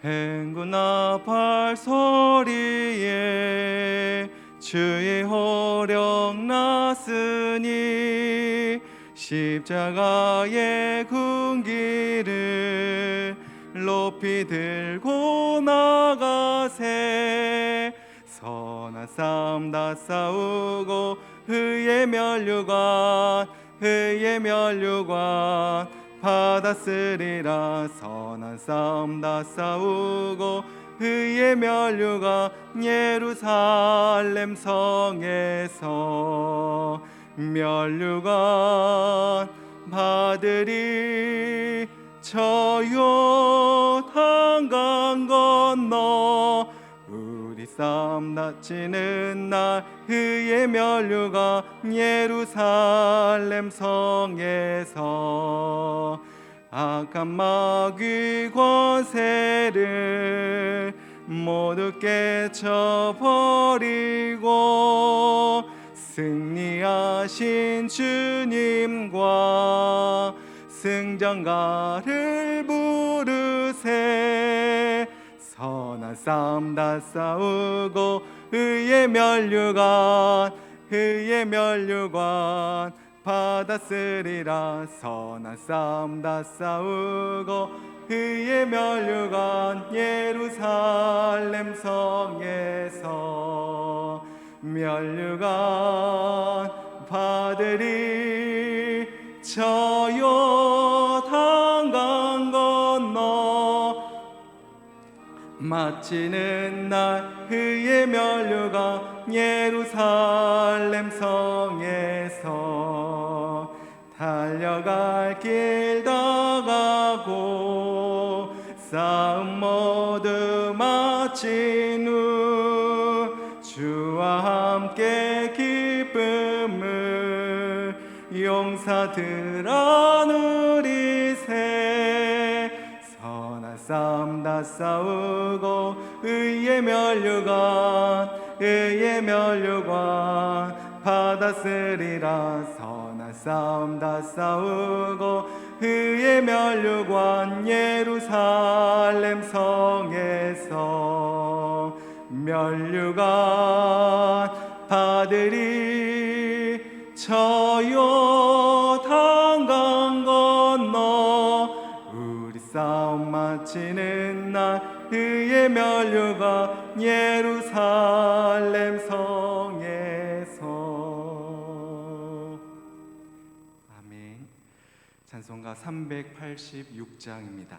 행군아 발소리에 주의 호령 났으니 십자가의 군기를 높이 들고 나가세. 선한 싸움 다 싸우고 의의 면류관 받았으리라. 선한 싸움 다 싸우고 의의 면류관 예루살렘 성에서 면류관 받으리. 저 요단강 건너 우리 싸움 다치는 날 의의 면류관 예루살렘 성에서 악한 마귀 권세를 모두 깨쳐버리고 승리하신 주님과 승전가를 부르세. 선한 싸움 다 싸우고 의의 면류관 받았으리라. 선한 싸움 다 싸우고 의의 면류관 예루살렘 성에서 면류관 받으리. 저 요단강 건너 마치는 날 의의 면류관 예루살렘 성에서 달려갈 길 다 가고 싸움 모두 마친 후 주와 함께 기쁨을 용사들 나누리세. 선한 싸움 다 싸우고 의의 면류관 받았으리라. 선한 싸움 다 싸우고 의의 면류관 예루살렘 성에서 면류관 받으리. 저 요단강 건너 우리 싸움 마치는 날 의의 면류관 예루살렘 성에서. 아멘. 찬송가 386장입니다.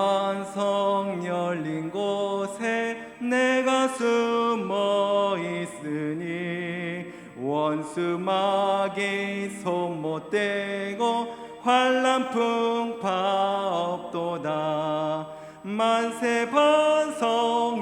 만세반성 열린 곳에 내가 숨어 있으니 원수 마귀 손 못 대고 환난 풍파 없도다. 만세반성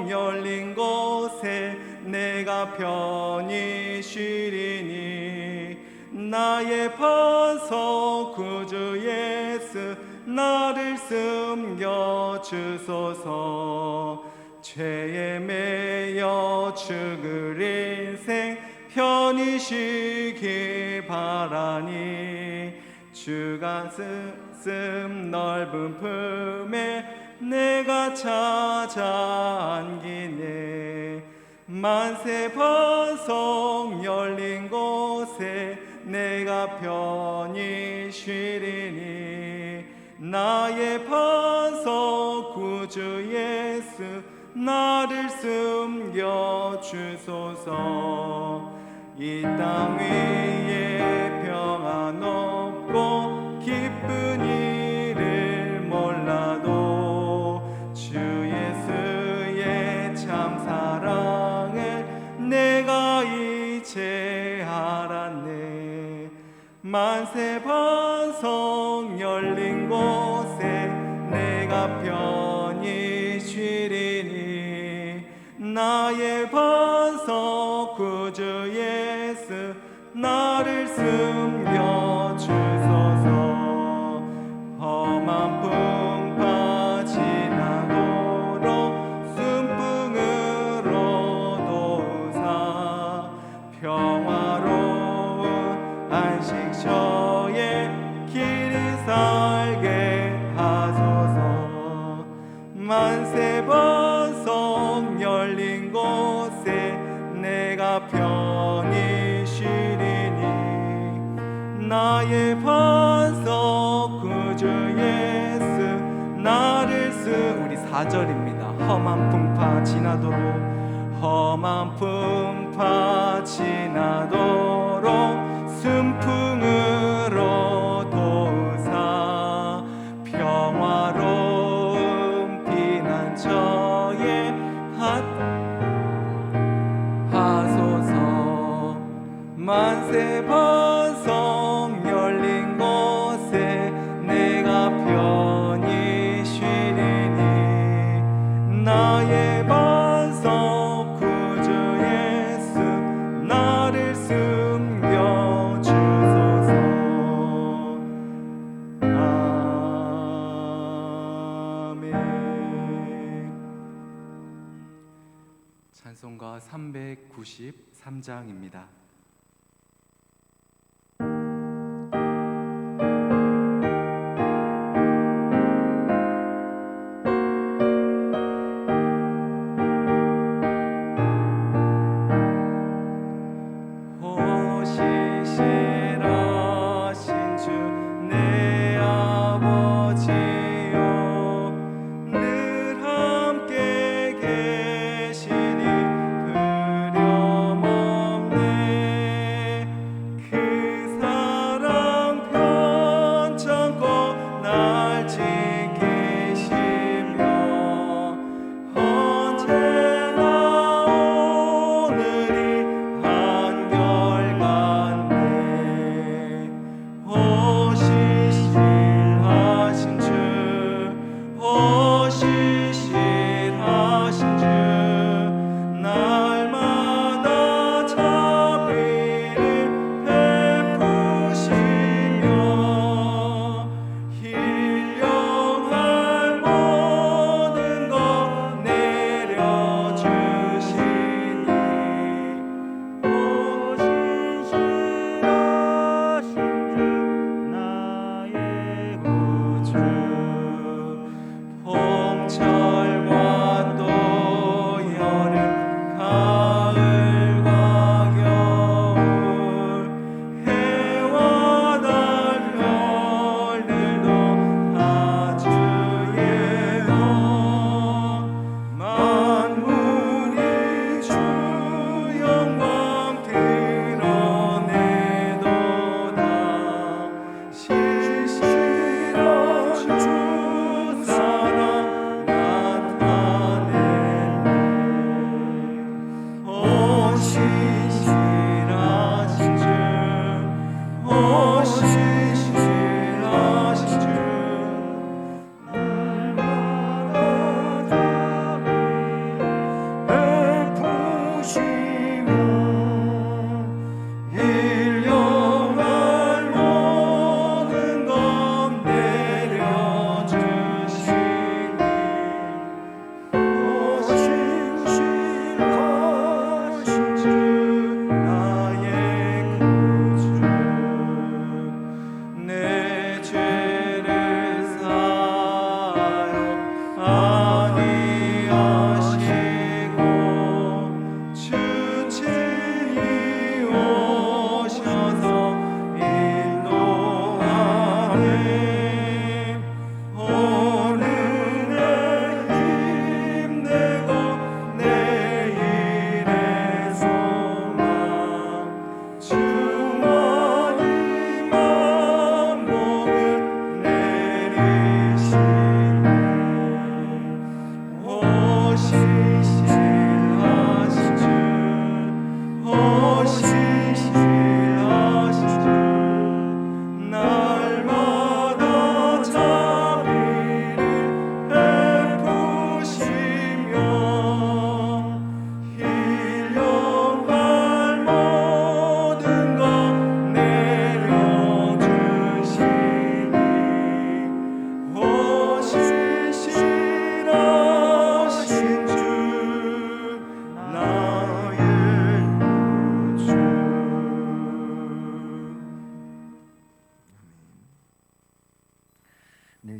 열린 곳에 내가 편히 쉬리니 나의 반석 구주 예수 나를 숨겨 주소서. 죄에 매여 죽을 인생 편히 쉬기 바라니 주가 가슴 넓은 품에 내가 찾아 안기네. 만세 반석 열린 곳에 내가 편히 쉬리니 나의 반석 구주 예수 나를 숨겨 주소서. 이 땅 위에 평안 없고 기쁜 일을 몰라도 주 예수의 참 사랑을 내가 이제 알았네. 만세 반석 열린 곳에 내가 편히 쉬리니 나의 반석 구주 예수 나를 숨겨 주소서. 험한 풍파 지나도 나의 반석 구주 예수 나를 우리 4절입니다. 험한 풍파 지나도록 험한 풍파 지나도록 순풍으로 도우사 평화로운 피난처에 하소서. 만세 반석 열린 곳에 내가 편히 쉬리니 나의 반석 구주 예수 나를 숨겨 주소서. 아멘. 찬송가 393장입니다.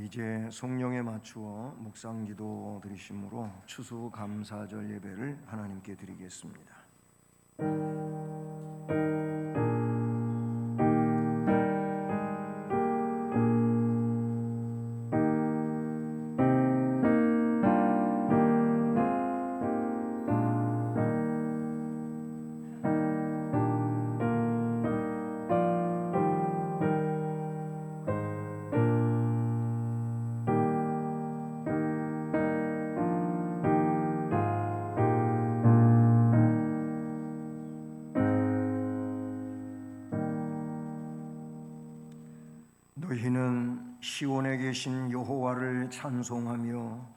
이제 성령에 맞추어 묵상기도 드리심으로 추수감사절 예배를 하나님께 드리겠습니다. 너희는 시온에 계신 여호와를 찬송하며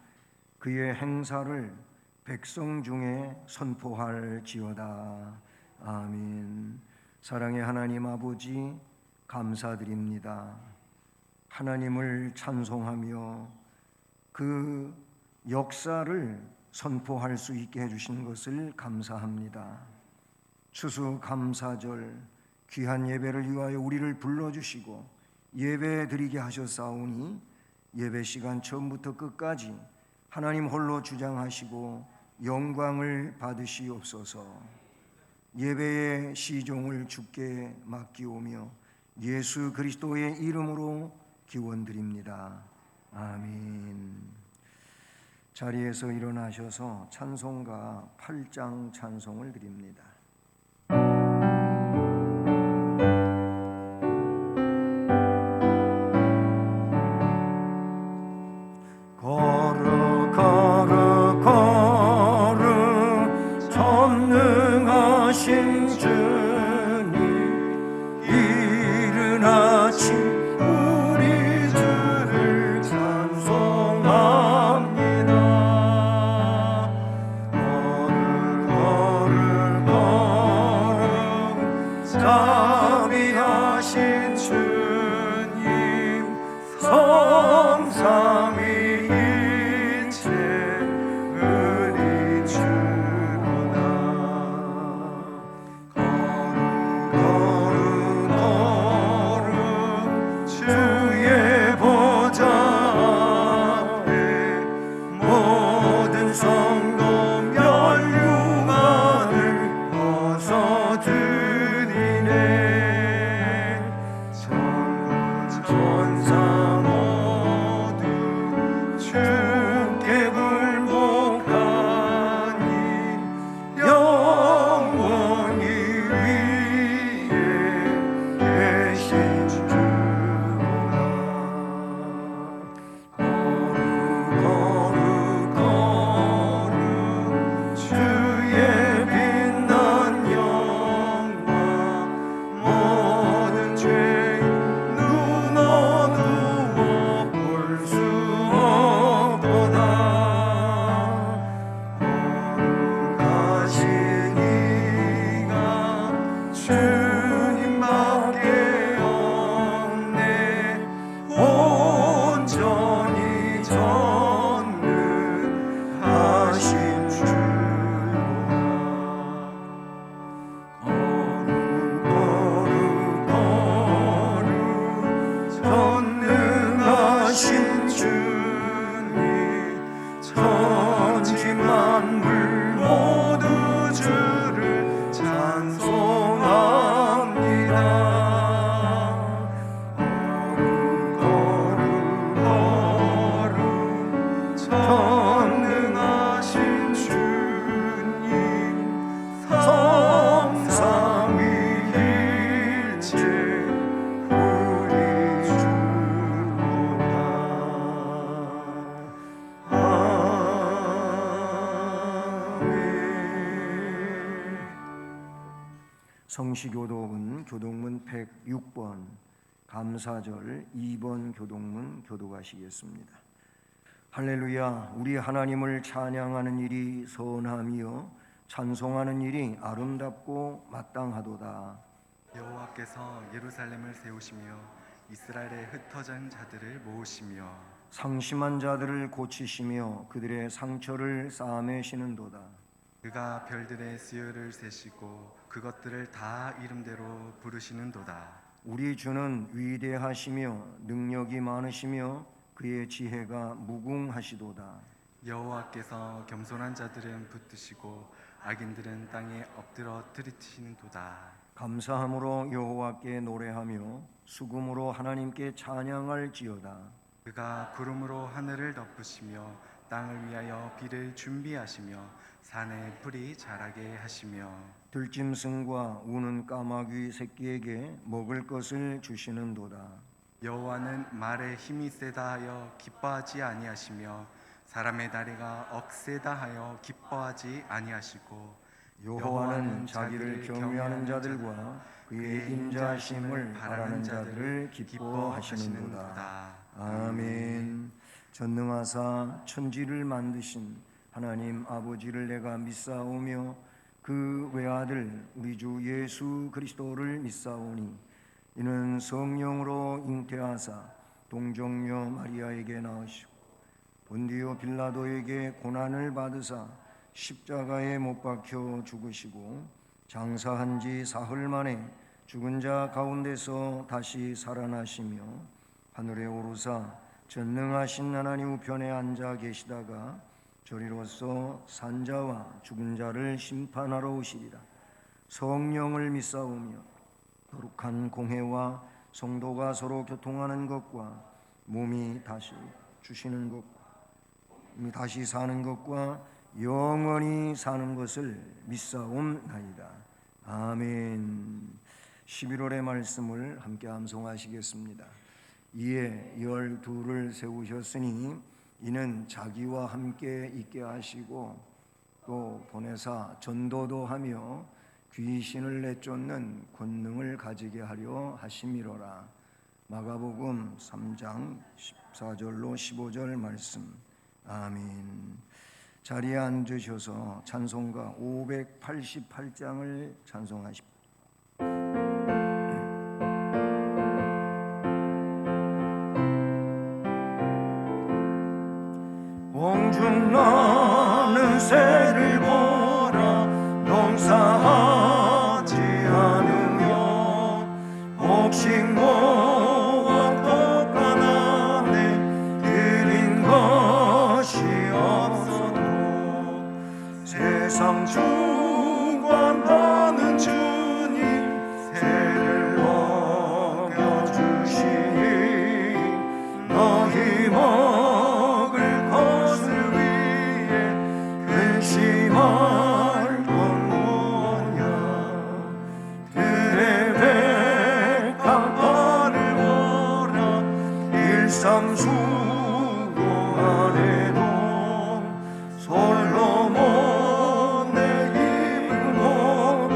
그의 행사를 백성 중에 선포할지어다. 아멘. 사랑의 하나님 아버지, 감사드립니다. 하나님을 찬송하며 그 역사를 선포할 수 있게 해주신 것을 감사합니다. 추수감사절 귀한 예배를 위하여 우리를 불러주시고 예배 드리게 하셨사오니 예배 시간 처음부터 끝까지 하나님 홀로 주장하시고 영광을 받으시옵소서. 예배의 시종을 주께 맡기오며 예수 그리스도의 이름으로 기원드립니다. 아멘. 자리에서 일어나셔서 찬송가 8장 찬송을 드립니다. 전능하신 주님, 이른 아침 우리 주를 찬송합니다. 걸음 자비하신 주님, 성삼위일체 은인 주로다. 걸음 주의 보좌 앞에 모든 성도 멸류관을 벗어드리네. 전사 모두 주께 굴복하니 영원히 위에 계신 주로다. 거룩 주의 빛난 영광, 모든 죄인 눈 어두워 볼 수 없도다. 거룩하신 이가 주님밖에 없네. 온전히 전능하신 주로다. 거룩 전능하신 주님, 천지 만물 모두 주를 찬송합니다. 거룩 전능하신 주님, 성삼위일체 우리 주로다. 아멘. 성시교독은 교독문 106번, 감사절 2번 교독문 교독하시겠습니다. 할렐루야. 우리 하나님을 찬양하는 일이 선하며 찬송하는 일이 아름답고 마땅하도다. 여호와께서 예루살렘을 세우시며 이스라엘의 흩어진 자들을 모으시며 상심한 자들을 고치시며 그들의 상처를 싸매시는도다. 그가 별들의 수요를 세시고 그것들을 다 이름대로 부르시는도다. 우리 주는 위대하시며 능력이 많으시며 그의 지혜가 무궁하시도다. 여호와께서 겸손한 자들은 붙드시고 악인들은 땅에 엎드러 들이치는도다. 감사함으로 여호와께 노래하며 수금으로 하나님께 찬양할지어다. 그가 구름으로 하늘을 덮으시며 땅을 위하여 비를 준비하시며 산에 풀이 자라게 하시며 들짐승과 우는 까마귀 새끼에게 먹을 것을 주시는도다. 여호와는 말에 힘이 세다 하여 기뻐하지 아니하시며 사람의 다리가 억세다 하여 기뻐하지 아니하시고 여호와는 자기를 경외하는 자들과 그의 인자심을 바라는 자들을 기뻐하시는도다. 아멘. 전능하사 천지를 만드신 하나님 아버지를 내가 믿사오며 그 외아들 우리 주 예수 그리스도를 믿사오니 이는 성령으로 잉태하사 동정녀 마리아에게 나으시고 본디오 빌라도에게 고난을 받으사 십자가에 못 박혀 죽으시고 장사한 지 사흘 만에 죽은 자 가운데서 다시 살아나시며 하늘에 오르사 전능하신 하나님 우편에 앉아 계시다가 저리로서 산자와 죽은 자를 심판하러 오시리라. 성령을 믿사오며 거룩한 공회와 성도가 서로 교통하는 것과 몸이 다시 주시는 것과 몸이 다시 사는 것과 영원히 사는 것을 믿사옵나이다. 아멘. 11월의 말씀을 함께 암송하시겠습니다. 이에 12를 세우셨으니 이는 자기와 함께 있게 하시고 또 보내사 전도도 하며 귀신을 내쫓는 권능을 가지게 하려 하심이로라. 마가복음 3장 14절로 15절 말씀. 아멘. 자리에 앉으셔서 찬송가 588장을 찬송하십시오. 공중 나는 새를 보라 농사하지 않으며 곡식모와 똑같은 안에 드린 것이 없어도 세상 주관하는 주님 새를 먹여주시니 너희 먹을 것을 위해 근심할 건 무엇냐. 들의 백합화를 보라 일삼수고 아래도 솔로몬의 이름으로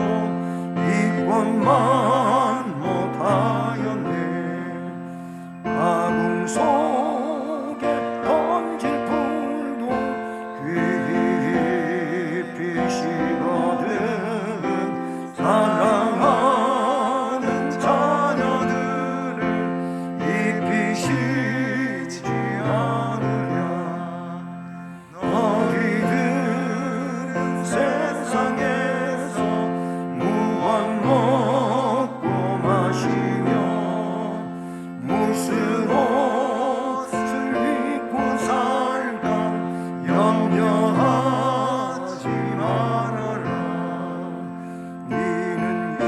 이권만 못하였네. 아궁 속에 던질 풀도 깊이 식거든 사랑하는 자녀들을 깊이 쉬지 않으랴. 너희들은 세상에서 무한 먹고 마시며 무슨 옷을 입고 살까 염려하지 말아라. 이는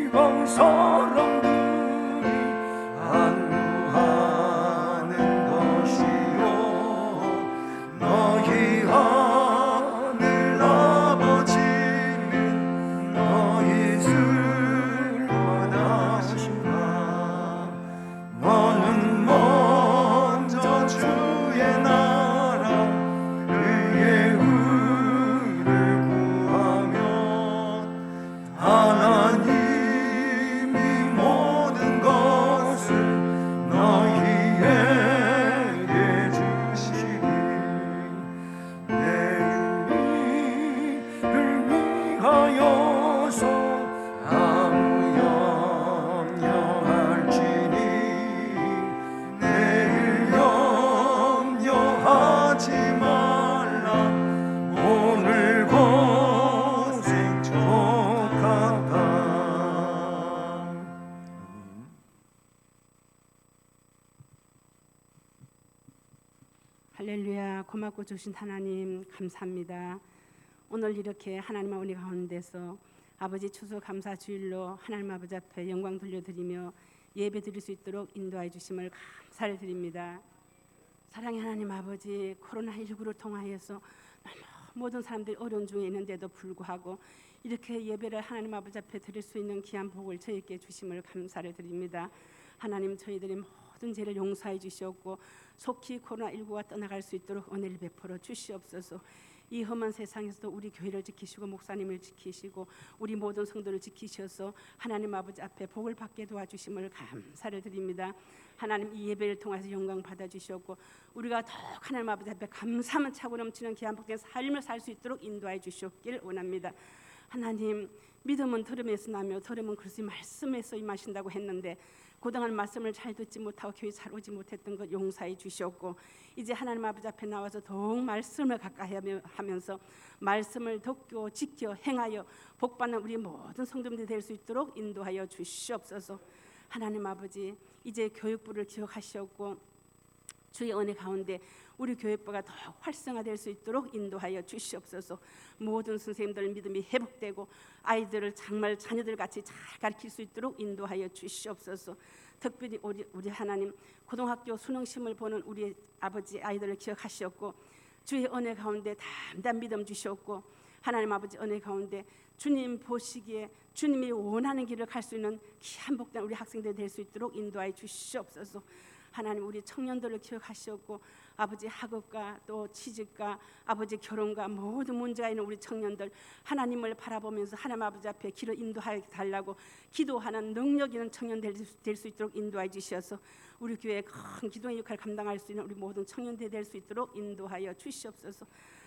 이방 사람들이 안구하는 것이요 너희 하늘 아버지는 너희를 원하신다. 너는 먼저 주의 나라 그의 의를 구하면 하나님이 모든 것을 너희에게 주시니 내일을 위하여서 아무 염려할지니 내일 염려하지 말라. 오늘 고생 족하다. 할렐루야. 고맙고 주신 하나님 감사합니다. 오늘 이렇게 하나님의 은혜 가운데서 아버지 추수 감사 주일로 하나님 아버지 앞에 영광 돌려드리며 예배 드릴 수 있도록 인도해 주심을 감사를 드립니다. 사랑의 하나님 아버지, 코로나19를 통하여서 모든 사람들이 어려운 중에 있는데도 불구하고 이렇게 예배를 하나님 아버지 앞에 드릴 수 있는 귀한 복을 저희에게 주심을 감사를 드립니다. 하나님, 저희들이 모든 죄를 용서해 주시옵고 속히 코로나19가 떠나갈 수 있도록 은혜를 베풀어 주시옵소서. 이 험한 세상에서도 우리 교회를 지키시고 목사님을 지키시고 우리 모든 성도를 지키셔서 하나님 아버지 앞에 복을 받게 도와주심을 감사를 드립니다. 하나님 이 예배를 통해서 영광 받아주셨고 우리가 더욱 하나님 아버지 앞에 감사만 차고 넘치는 귀한 복된 삶을 살 수 있도록 인도해 주셨길 원합니다. 하나님 믿음은 들음에서 나며 들음은 그리스도의 말씀에서 임하신다고 했는데 그동안 말씀을 잘 듣지 못하고 교회 잘 오지 못했던 것 용서해 주셨고 이제 하나님 아버지 앞에 나와서 더욱 말씀을 가까이 하면서 말씀을 듣고 지켜 행하여 복받는 우리 모든 성도들이 될 수 있도록 인도하여 주시옵소서. 하나님 아버지 이제 교육부를 기억하셨고 주의 은혜 가운데 우리 교육부가 더 활성화될 수 있도록 인도하여 주시옵소서. 모든 선생님들 믿음이 회복되고 아이들을 정말 자녀들 같이 잘 가르칠 수 있도록 인도하여 주시옵소서. 특별히 우리 하나님 고등학교 수능시험을 보는 우리 아버지 아이들을 기억하셨고 주의 은혜 가운데 담대한 믿음 주셨고 하나님 아버지 은혜 가운데 주님 보시기에 주님이 원하는 길을 갈 수 있는 귀한 복된 우리 학생들이 될 수 있도록 인도하여 주시옵소서. 하나님 우리 청년들을 기억하셨고 아버지 학업과 또 취직과 아버지 결혼과 모든 문제가 있는 우리 청년들 하나님을 바라보면서 하나님 아버지 앞에 길을 인도하여 달라고 기도하는 능력 있는 청년들 될 수 있도록 인도하여 주셔서 우리 교회의 큰 기도의 역할을 감당할 수 있는 우리 모든 청년들이 될 수 있도록 인도하여 주시옵소서.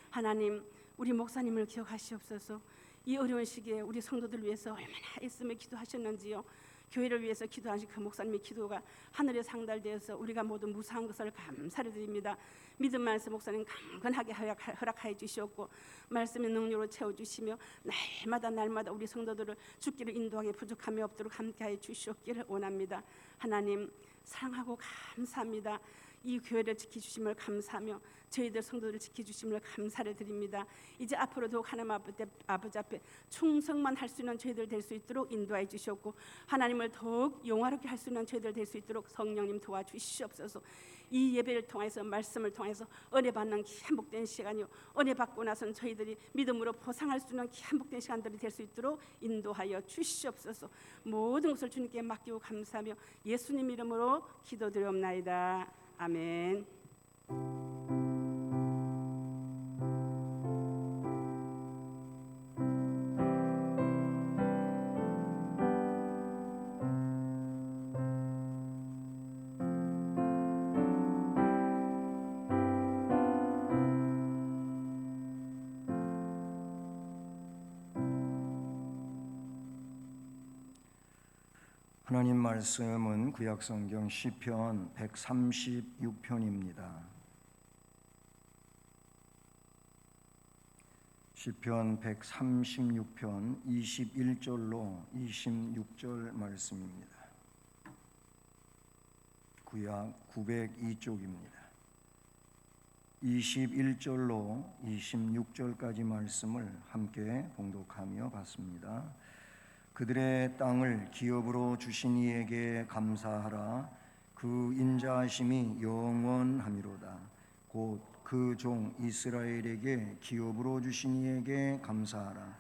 하나님 우리 목사님을 기억하시옵소서. 이 어려운 시기에 우리 성도들 위해서 얼마나 애쓰며 기도하셨는지요. 교회를 위해서 기도하신 그 목사님의 기도가 하늘에 상달되어서 우리가 모두 무사한 것을 감사를 드립니다. 믿음 말씀 목사님 강건하게 허락하여 주시옵고 말씀의 능력으로 채워주시며 날마다 우리 성도들을 죽기를 인도하게 부족함이 없도록 함께하여 주시옵기를 원합니다. 하나님 사랑하고 감사합니다. 이 교회를 지켜주심을 감사하며 저희들 성도들을 지켜주심을 감사를 드립니다. 이제 앞으로도 하나님 아버지 앞에 충성만 할 수 있는 저희들 될 수 있도록 인도해 주셨고 하나님을 더욱 영화롭게 할 수 있는 저희들 될 수 있도록 성령님 도와주시옵소서. 이 예배를 통해서 말씀을 통해서 은혜 받는 귀한 복된 시간이요 은혜 받고 나서는 저희들이 믿음으로 보상할 수 있는 귀한 복된 시간들이 될 수 있도록 인도하여 주시옵소서. 모든 것을 주님께 맡기고 감사하며 예수님 이름으로 기도드리옵나이다. 아멘. 하나님 말씀은 구약성경 시편 136편입니다. 시편 136편 21절로 26절 말씀입니다. 구약 902쪽입니다. 21절로 26절까지 말씀을 함께 봉독하며 봤습니다. 그들의 땅을 기업으로 주신 이에게 감사하라. 그 인자하심이 영원하미로다. 곧 그 종 이스라엘에게 기업으로 주신 이에게 감사하라.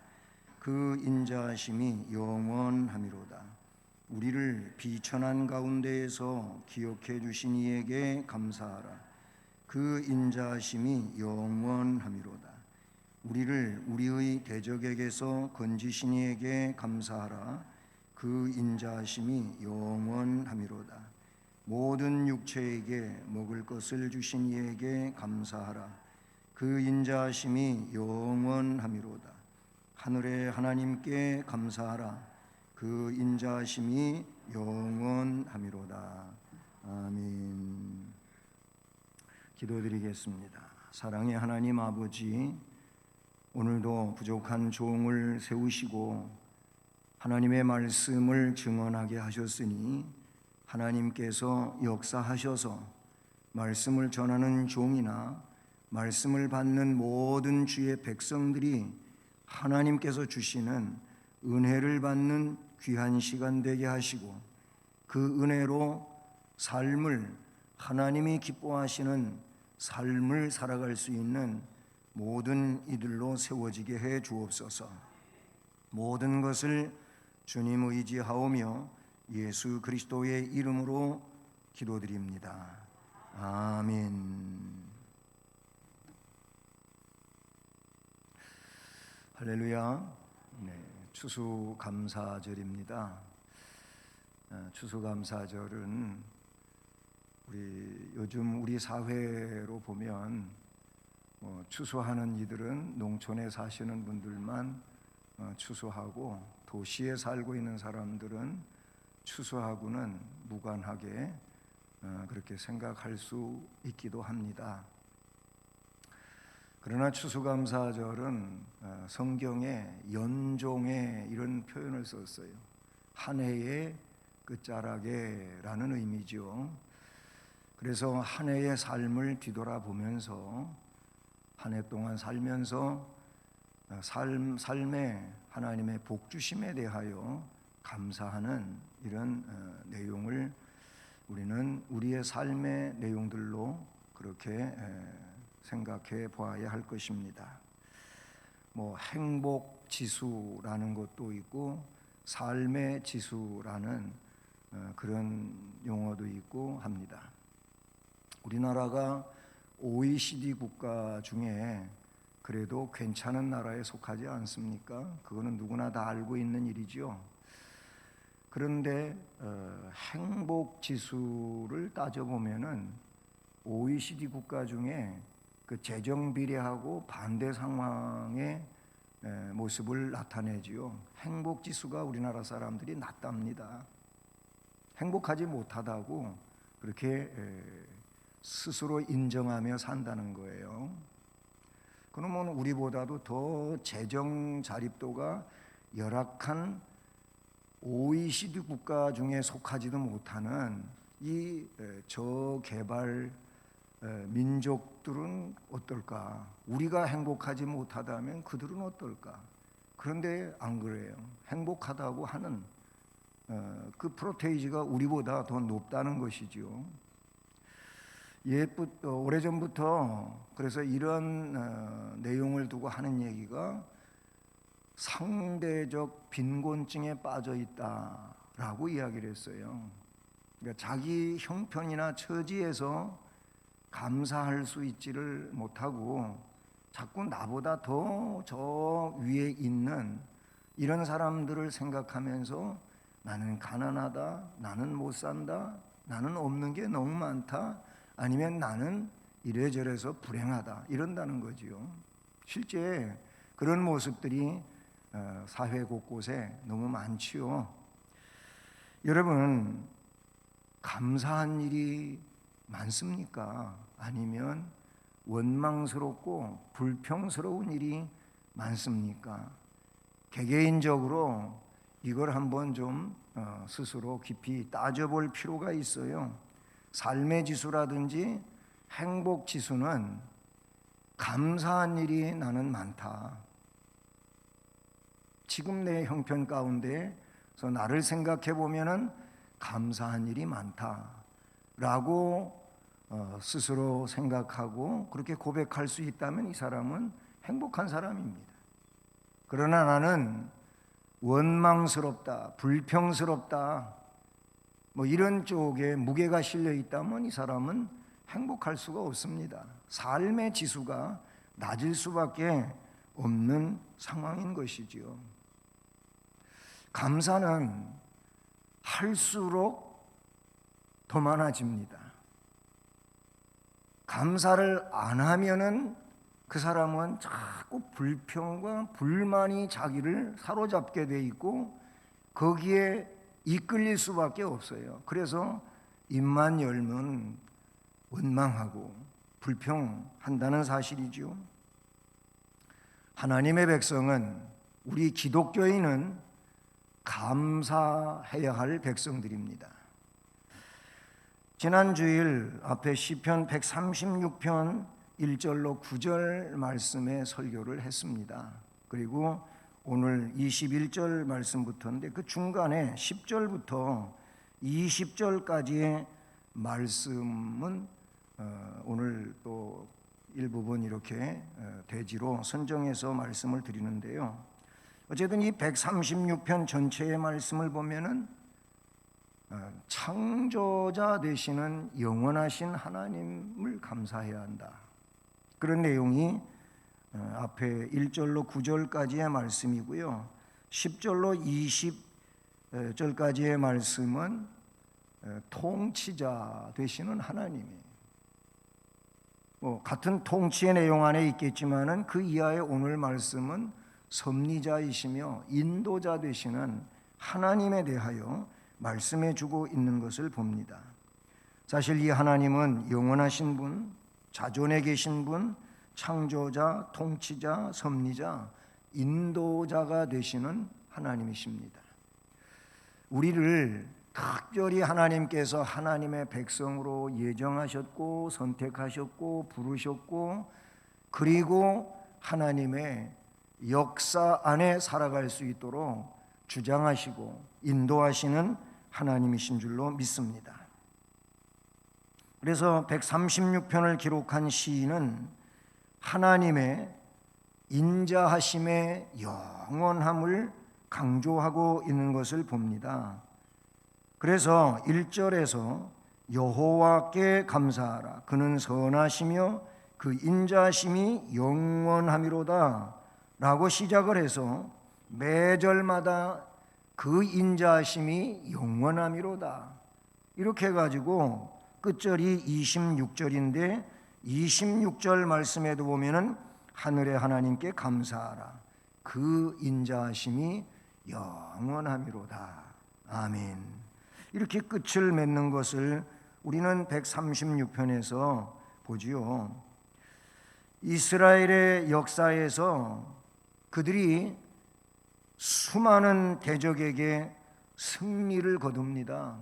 그 인자하심이 영원하미로다. 우리를 비천한 가운데에서 기억해 주신 이에게 감사하라. 그 인자하심이 영원하미로다. 우리를 우리의 대적에게서 건지신 이에게 감사하라. 그 인자하심이 영원하미로다. 모든 육체에게 먹을 것을 주신 이에게 감사하라. 그 인자하심이 영원하미로다. 하늘의 하나님께 감사하라. 그 인자하심이 영원하미로다. 아멘. 기도드리겠습니다. 사랑의 하나님 아버지, 오늘도 부족한 종을 세우시고 하나님의 말씀을 증언하게 하셨으니 하나님께서 역사하셔서 말씀을 전하는 종이나 말씀을 받는 모든 주의 백성들이 하나님께서 주시는 은혜를 받는 귀한 시간 되게 하시고 그 은혜로 삶을 하나님이 기뻐하시는 삶을 살아갈 수 있는 모든 이들로 세워지게 해 주옵소서. 모든 것을 주님 의지하오며 예수 그리스도의 이름으로 기도드립니다. 아멘. 할렐루야. 네, 추수감사절입니다. 추수감사절은 요즘 우리 사회로 보면 추수하는 이들은 농촌에 사시는 분들만 추수하고 도시에 살고 있는 사람들은 추수하고는 무관하게 그렇게 생각할 수 있기도 합니다. 그러나 추수감사절은 성경에 연종의 이런 표현을 썼어요. 한 해의 끝자락에라는 의미죠. 그래서 한 해의 삶을 뒤돌아보면서 한 해 동안 살면서 삶에 하나님의 복 주심에 대하여 감사하는 이런 내용을 우리는 우리의 삶의 내용들로 그렇게 생각해 보아야 할 것입니다. 행복 지수라는 것도 있고 삶의 지수라는 그런 용어도 있고 합니다. 우리나라가 OECD 국가 중에 그래도 괜찮은 나라에 속하지 않습니까? 그거는 누구나 다 알고 있는 일이죠. 그런데 행복 지수를 따져보면은 OECD 국가 중에 그 재정 비례하고 반대 상황의 모습을 나타내지요. 행복 지수가 우리나라 사람들이 낮답니다. 행복하지 못하다고 그렇게 스스로 인정하며 산다는 거예요. 그러면 우리보다도 더 재정 자립도가 열악한 OECD 국가 중에 속하지도 못하는 이 저개발 민족들은 어떨까? 우리가 행복하지 못하다면 그들은 어떨까? 그런데 안 그래요. 행복하다고 하는 그 프로테이지가 우리보다 더 높다는 것이죠. 오래전부터 그래서 이런 내용을 두고 하는 얘기가 상대적 빈곤증에 빠져 있다라고 이야기를 했어요. 그러니까 자기 형편이나 처지에서 감사할 수 있지를 못하고 자꾸 나보다 더 저 위에 있는 이런 사람들을 생각하면서 나는 가난하다, 나는 못 산다, 나는 없는 게 너무 많다, 아니면 나는 이래저래서 불행하다 이런다는 거지요. 실제 그런 모습들이 사회 곳곳에 너무 많지요. 여러분, 감사한 일이 많습니까? 아니면 원망스럽고 불평스러운 일이 많습니까? 개개인적으로 이걸 한번 좀 스스로 깊이 따져볼 필요가 있어요. 삶의 지수라든지 행복 지수는 감사한 일이 나는 많다. 지금 내 형편 가운데서 나를 생각해 보면은 감사한 일이 많다라고 스스로 생각하고 그렇게 고백할 수 있다면 이 사람은 행복한 사람입니다. 그러나 나는 원망스럽다, 불평스럽다, 이런 쪽에 무게가 실려 있다면 이 사람은 행복할 수가 없습니다. 삶의 지수가 낮을 수밖에 없는 상황인 것이지요. 감사는 할수록 더 많아집니다. 감사를 안 하면은 그 사람은 자꾸 불평과 불만이 자기를 사로잡게 돼 있고 거기에 이끌릴 수밖에 없어요. 그래서 입만 열면 원망하고 불평한다는 사실이죠. 하나님의 백성은, 우리 기독교인은 감사해야 할 백성들입니다. 지난 주일 앞에 시편 136편 1절로 9절 말씀의 설교를 했습니다. 그리고 오늘 21절 말씀부터인데 그 중간에 10절부터 20절까지의 말씀은 오늘 또 일부분 이렇게 대지로 선정해서 말씀을 드리는데요. 어쨌든 이 136편 전체의 말씀을 보면은 창조자 되시는 영원하신 하나님을 감사해야 한다. 그런 내용이 앞에 1절로 9절까지의 말씀이고요. 10절로 20절까지의 말씀은 통치자 되시는 하나님이에요. 같은 통치의 내용 안에 있겠지만은 그 이하의 오늘 말씀은 섭리자이시며 인도자 되시는 하나님에 대하여 말씀해 주고 있는 것을 봅니다. 사실 이 하나님은 영원하신 분, 자존에 계신 분, 창조자, 통치자, 섭리자, 인도자가 되시는 하나님이십니다. 우리를 특별히 하나님께서 하나님의 백성으로 예정하셨고 선택하셨고 부르셨고 그리고 하나님의 역사 안에 살아갈 수 있도록 주장하시고 인도하시는 하나님이신 줄로 믿습니다. 그래서 136편을 기록한 시인은 하나님의 인자하심의 영원함을 강조하고 있는 것을 봅니다. 그래서 1절에서 여호와께 감사하라 그는 선하시며 그 인자하심이 영원함이로다 라고 시작을 해서 매절마다 그 인자하심이 영원함이로다 이렇게 해가지고 끝절이 26절인데 26절 말씀에도 보면은 하늘의 하나님께 감사하라 그 인자하심이 영원함이로다. 아멘. 이렇게 끝을 맺는 것을 우리는 136편에서 보지요. 이스라엘의 역사에서 그들이 수많은 대적에게 승리를 거둡니다.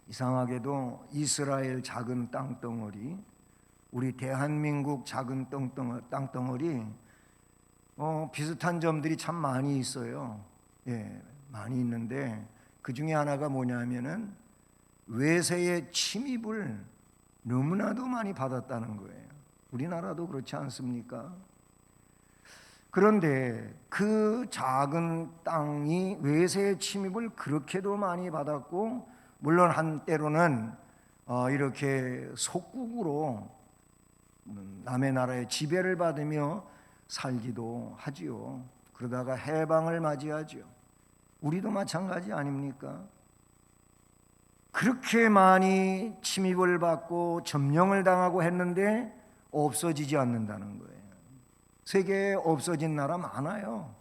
이상하게도 이스라엘 작은 땅덩어리, 우리 대한민국 작은 땅덩어리 비슷한 점들이 참 많이 있어요. 많이 있는데 그 중에 하나가 뭐냐면은 외세의 침입을 너무나도 많이 받았다는 거예요. 우리나라도 그렇지 않습니까? 그런데 그 작은 땅이 외세의 침입을 그렇게도 많이 받았고 물론 한때로는 이렇게 속국으로 남의 나라의 지배를 받으며 살기도 하지요. 그러다가 해방을 맞이하죠. 우리도 마찬가지 아닙니까? 그렇게 많이 침입을 받고 점령을 당하고 했는데 없어지지 않는다는 거예요. 세계에 없어진 나라 많아요.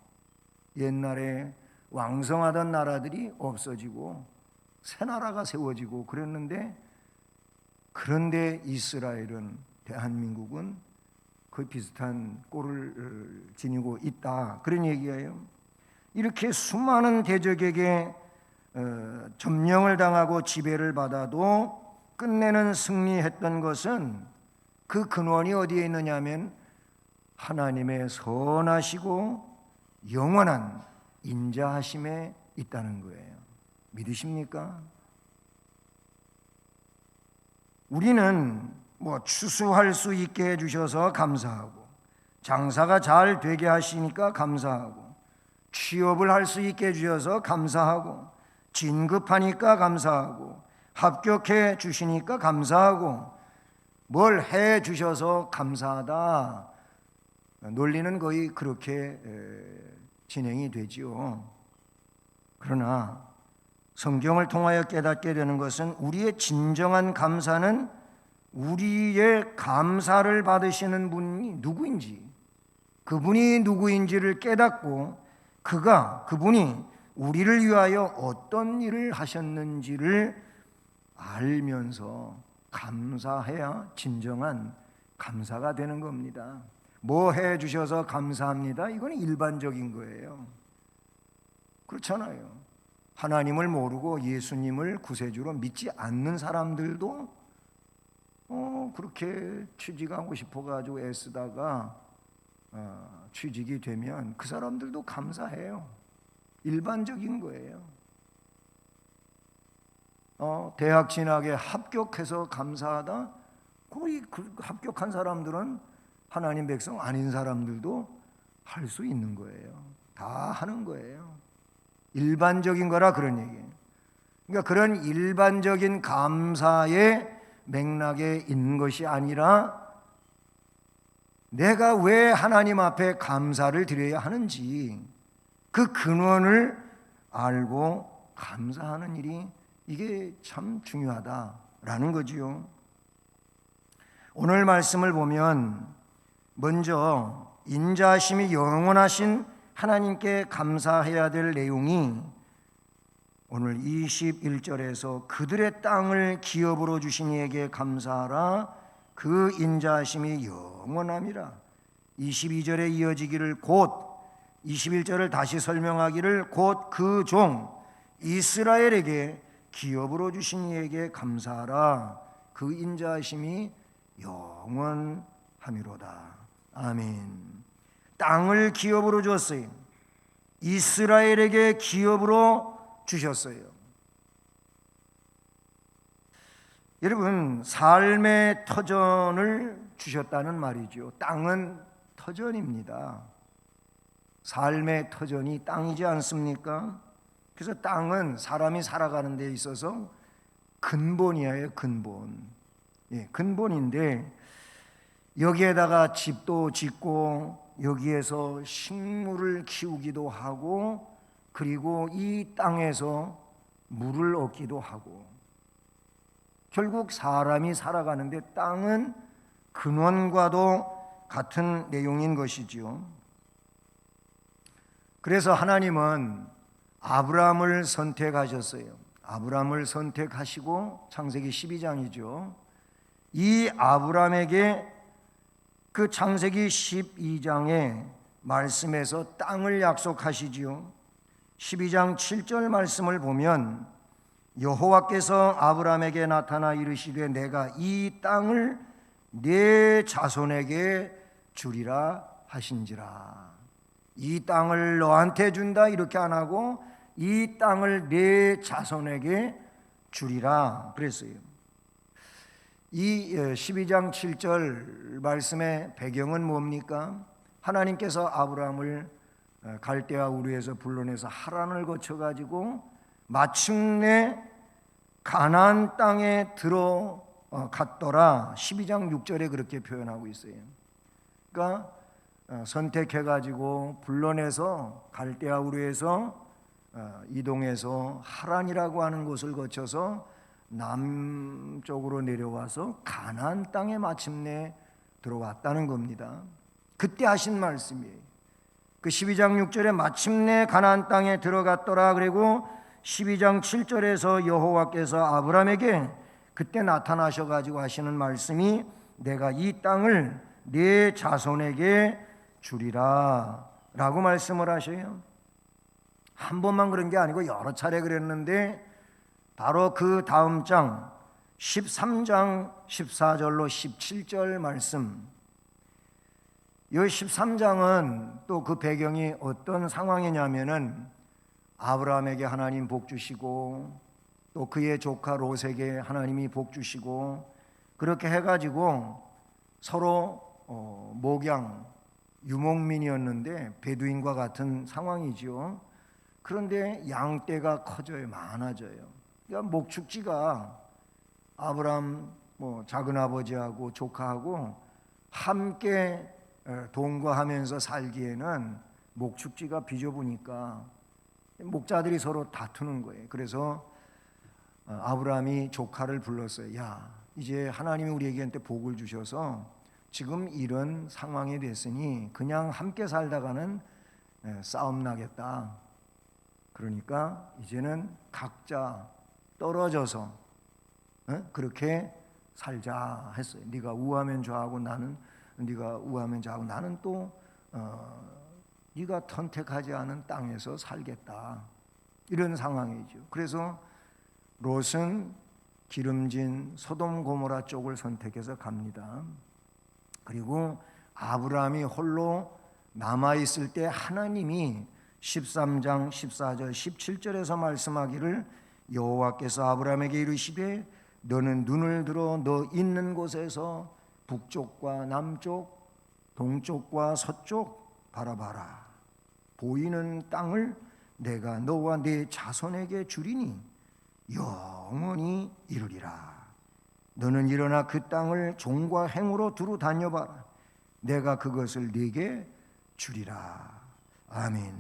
옛날에 왕성하던 나라들이 없어지고 새 나라가 세워지고 그랬는데 그런데 이스라엘은 대한민국은 거의 비슷한 꼴을 지니고 있다. 그런 얘기예요. 이렇게 수많은 대적에게 점령을 당하고 지배를 받아도 끝내는 승리했던 것은 그 근원이 어디에 있느냐 하면 하나님의 선하시고 영원한 인자하심에 있다는 거예요. 믿으십니까? 우리는 추수할 수 있게 해주셔서 감사하고 장사가 잘 되게 하시니까 감사하고 취업을 할 수 있게 해주셔서 감사하고 진급하니까 감사하고 합격해 주시니까 감사하고 뭘 해 주셔서 감사하다. 논리는 거의 그렇게 진행이 되지요. 그러나 성경을 통하여 깨닫게 되는 것은 우리의 진정한 감사는 우리의 감사를 받으시는 분이 누구인지, 그분이 누구인지를 깨닫고 그분이 우리를 위하여 어떤 일을 하셨는지를 알면서 감사해야 진정한 감사가 되는 겁니다. 뭐 해 주셔서 감사합니다. 이건 일반적인 거예요. 그렇잖아요. 하나님을 모르고 예수님을 구세주로 믿지 않는 사람들도 그렇게 취직하고 싶어가지고 애쓰다가 취직이 되면 그 사람들도 감사해요. 일반적인 거예요. 대학 진학에 합격해서 감사하다. 거의 합격한 사람들은 하나님 백성 아닌 사람들도 할 수 있는 거예요. 다 하는 거예요. 일반적인 거라 그런 얘기예요. 그러니까 그런 일반적인 감사의 맥락에 있는 것이 아니라 내가 왜 하나님 앞에 감사를 드려야 하는지 그 근원을 알고 감사하는 일이 이게 참 중요하다라는 거지요. 오늘 말씀을 보면 먼저 인자하심이 영원하신 하나님께 감사해야 될 내용이 오늘 21절에서 그들의 땅을 기업으로 주신 이에게 감사하라 그 인자하심이 영원함이라. 22절에 이어지기를 곧 21절을 다시 설명하기를 곧 그 종 이스라엘에게 기업으로 주신 이에게 감사하라 그 인자하심이 영원함이로다. 아멘. 땅을 기업으로 줬어요. 이스라엘에게 기업으로 주셨어요. 여러분, 삶의 터전을 주셨다는 말이죠. 땅은 터전입니다. 삶의 터전이 땅이지 않습니까? 그래서 땅은 사람이 살아가는 데 있어서 근본이에요. 근본. 예, 근본인데 여기에다가 집도 짓고 여기에서 식물을 키우기도 하고 그리고 이 땅에서 물을 얻기도 하고 결국 사람이 살아가는데 땅은 근원과도 같은 내용인 것이지요. 그래서 하나님은 아브라함을 선택하셨어요. 아브라함을 선택하시고 창세기 12장이죠. 이 아브라함에게 그 창세기 12장의 말씀에서 땅을 약속하시지요. 12장 7절 말씀을 보면 여호와께서 아브라함에게 나타나 이르시되 내가 이 땅을 네 자손에게 주리라 하신지라. 이 땅을 너한테 준다 이렇게 안 하고 이 땅을 네 자손에게 주리라 그랬어요. 이 12장 7절 말씀의 배경은 뭡니까? 하나님께서 아브라함을 갈대아 우르에서 불러내서 하란을 거쳐가지고 마침내 가나안 땅에 들어갔더라. 12장 6절에 그렇게 표현하고 있어요. 그러니까 선택해가지고 불러내서 갈대아 우르에서 이동해서 하란이라고 하는 곳을 거쳐서 남쪽으로 내려와서 가나안 땅에 마침내 들어왔다는 겁니다. 그때 하신 말씀이에요. 그 12장 6절에 마침내 가나안 땅에 들어갔더라. 그리고 12장 7절에서 여호와께서 아브라함에게 그때 나타나셔가지고 하시는 말씀이 내가 이 땅을 네 자손에게 주리라 라고 말씀을 하셔요. 한 번만 그런 게 아니고 여러 차례 그랬는데 바로 그 다음 장 13장 14절로 17절 말씀, 이 13장은 또 그 배경이 어떤 상황이냐면은 아브라함에게 하나님 복 주시고 또 그의 조카 롯에게 하나님이 복 주시고 그렇게 해가지고 서로 목양 유목민이었는데 베두인과 같은 상황이죠. 그런데 양떼가 커져요. 많아져요. 그러니까 목축지가 아브라함 작은 아버지하고 조카하고 함께 동거하면서 살기에는 목축지가 비좁으니까 목자들이 서로 다투는 거예요. 그래서 아브라함이 조카를 불렀어요. 야, 이제 하나님이 우리에게 복을 주셔서 지금 이런 상황이 됐으니 그냥 함께 살다가는 싸움 나겠다. 그러니까 이제는 각자 떨어져서 그렇게 살자 했어요. 네가 우하면 좌하고 나는 네가 우하면 좌하고 나는 또 네가 선택하지 않은 땅에서 살겠다. 이런 상황이죠. 그래서 롯은 기름진 소돔 고모라 쪽을 선택해서 갑니다. 그리고 아브라함이 홀로 남아있을 때 하나님이 13장 14절 17절에서 말씀하기를 여호와께서 아브라함에게 이르시되 너는 눈을 들어 너 있는 곳에서 북쪽과 남쪽 동쪽과 서쪽 바라봐라. 보이는 땅을 내가 너와 네 자손에게 주리니 영원히 이르리라. 너는 일어나 그 땅을 종과 행으로 두루 다녀봐라. 내가 그것을 네게 주리라. 아멘.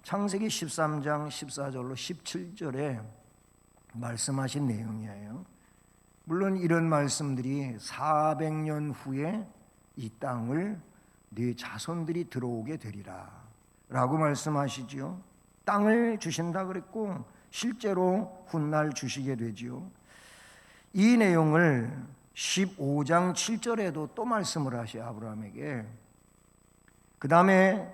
창세기 13장 14절로 17절에 말씀하신 내용이에요. 물론 이런 말씀들이 400년 후에 이 땅을 네 자손들이 들어오게 되리라 라고 말씀하시지요. 땅을 주신다 그랬고 실제로 훗날 주시게 되지요. 이 내용을 15장 7절에도 또 말씀을 하셔 아브라함에게. 그 다음에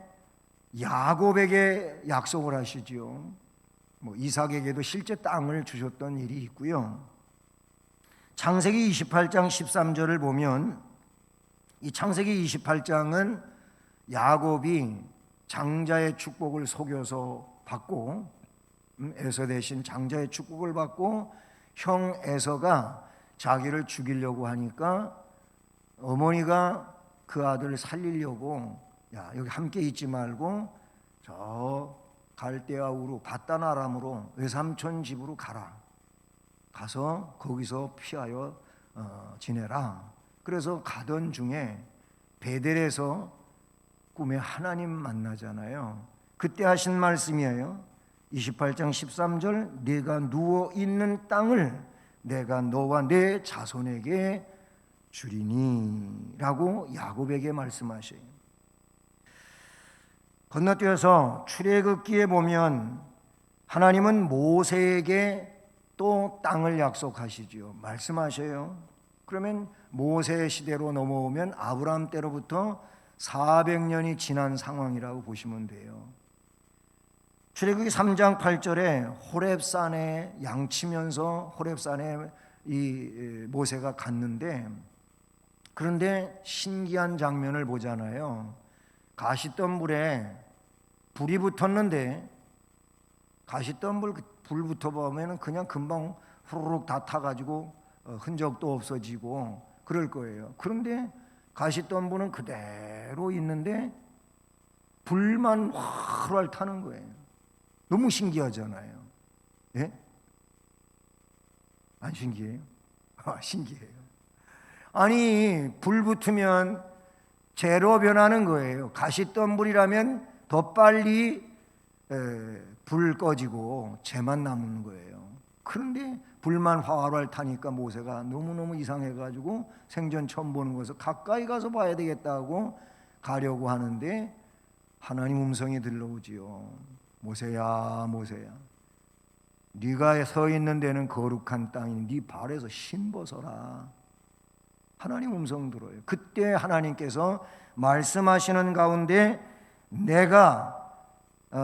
야곱에게 약속을 하시지요. 이삭에게도 실제 땅을 주셨던 일이 있고요. 창세기 28장 13절을 보면 이 창세기 28장은 야곱이 장자의 축복을 속여서 받고 에서 대신 장자의 축복을 받고 형 에서가 자기를 죽이려고 하니까 어머니가 그 아들을 살리려고 야 여기 함께 있지 말고 저 갈대아 우루 바단 아람으로 외삼촌 집으로 가서 거기서 피하여 지내라. 그래서 가던 중에 베델에서 꿈에 하나님 만나잖아요. 그때 하신 말씀이에요. 28장 13절 네가 누워있는 땅을 내가 너와 내 자손에게 주리니 라고 야곱에게 말씀하셔요. 건너뛰어서 출애굽기에 보면 하나님은 모세에게 또 땅을 약속하시지요. 말씀하셔요. 그러면 모세 시대로 넘어오면 아브라함 때로부터 400년이 지난 상황이라고 보시면 돼요. 출애굽기 3장 8절에 호렙산에 양치면서 호렙산에 이 모세가 갔는데 그런데 신기한 장면을 보잖아요. 가시덤불에 불이 붙었는데 가시덤불 불 붙어보면 그냥 금방 후루룩 다 타가지고 흔적도 없어지고 그럴 거예요. 그런데 가시덤불은 그대로 있는데 불만 활활 타는 거예요. 너무 신기하잖아요. 예? 안 신기해요? 신기해요. 아니 불 붙으면 재로 변하는 거예요. 가시덤불이라면 더 빨리 불 꺼지고 재만 남는 거예요. 그런데 불만 활활 타니까 모세가 너무너무 이상해가지고 생전 처음 보는 것을 가까이 가서 봐야 되겠다고 가려고 하는데 하나님 음성이 들려오지요. 모세야 모세야 네가 서 있는 데는 거룩한 땅이니 네 발에서 신 벗어라. 하나님 음성 들어요. 그때 하나님께서 말씀하시는 가운데 내가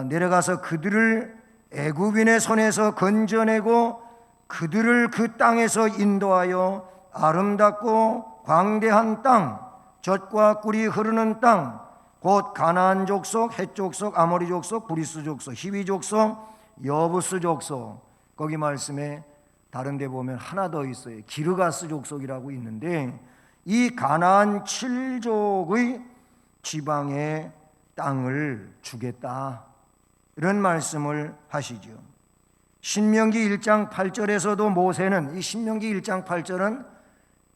내려가서 그들을 애굽인의 손에서 건져내고 그들을 그 땅에서 인도하여 아름답고 광대한 땅, 젖과 꿀이 흐르는 땅, 곧 가나안 족속, 헷 족속, 아모리 족속, 브리스 족속, 히위 족속, 여부스 족속. 거기 말씀에 다른 데 보면 하나 더 있어요. 기르가스 족속이라고 있는데 이 가나안 7족의 지방의 땅을 주겠다. 이런 말씀을 하시죠. 신명기 1장 8절에서도 모세는 이 신명기 1장 8절은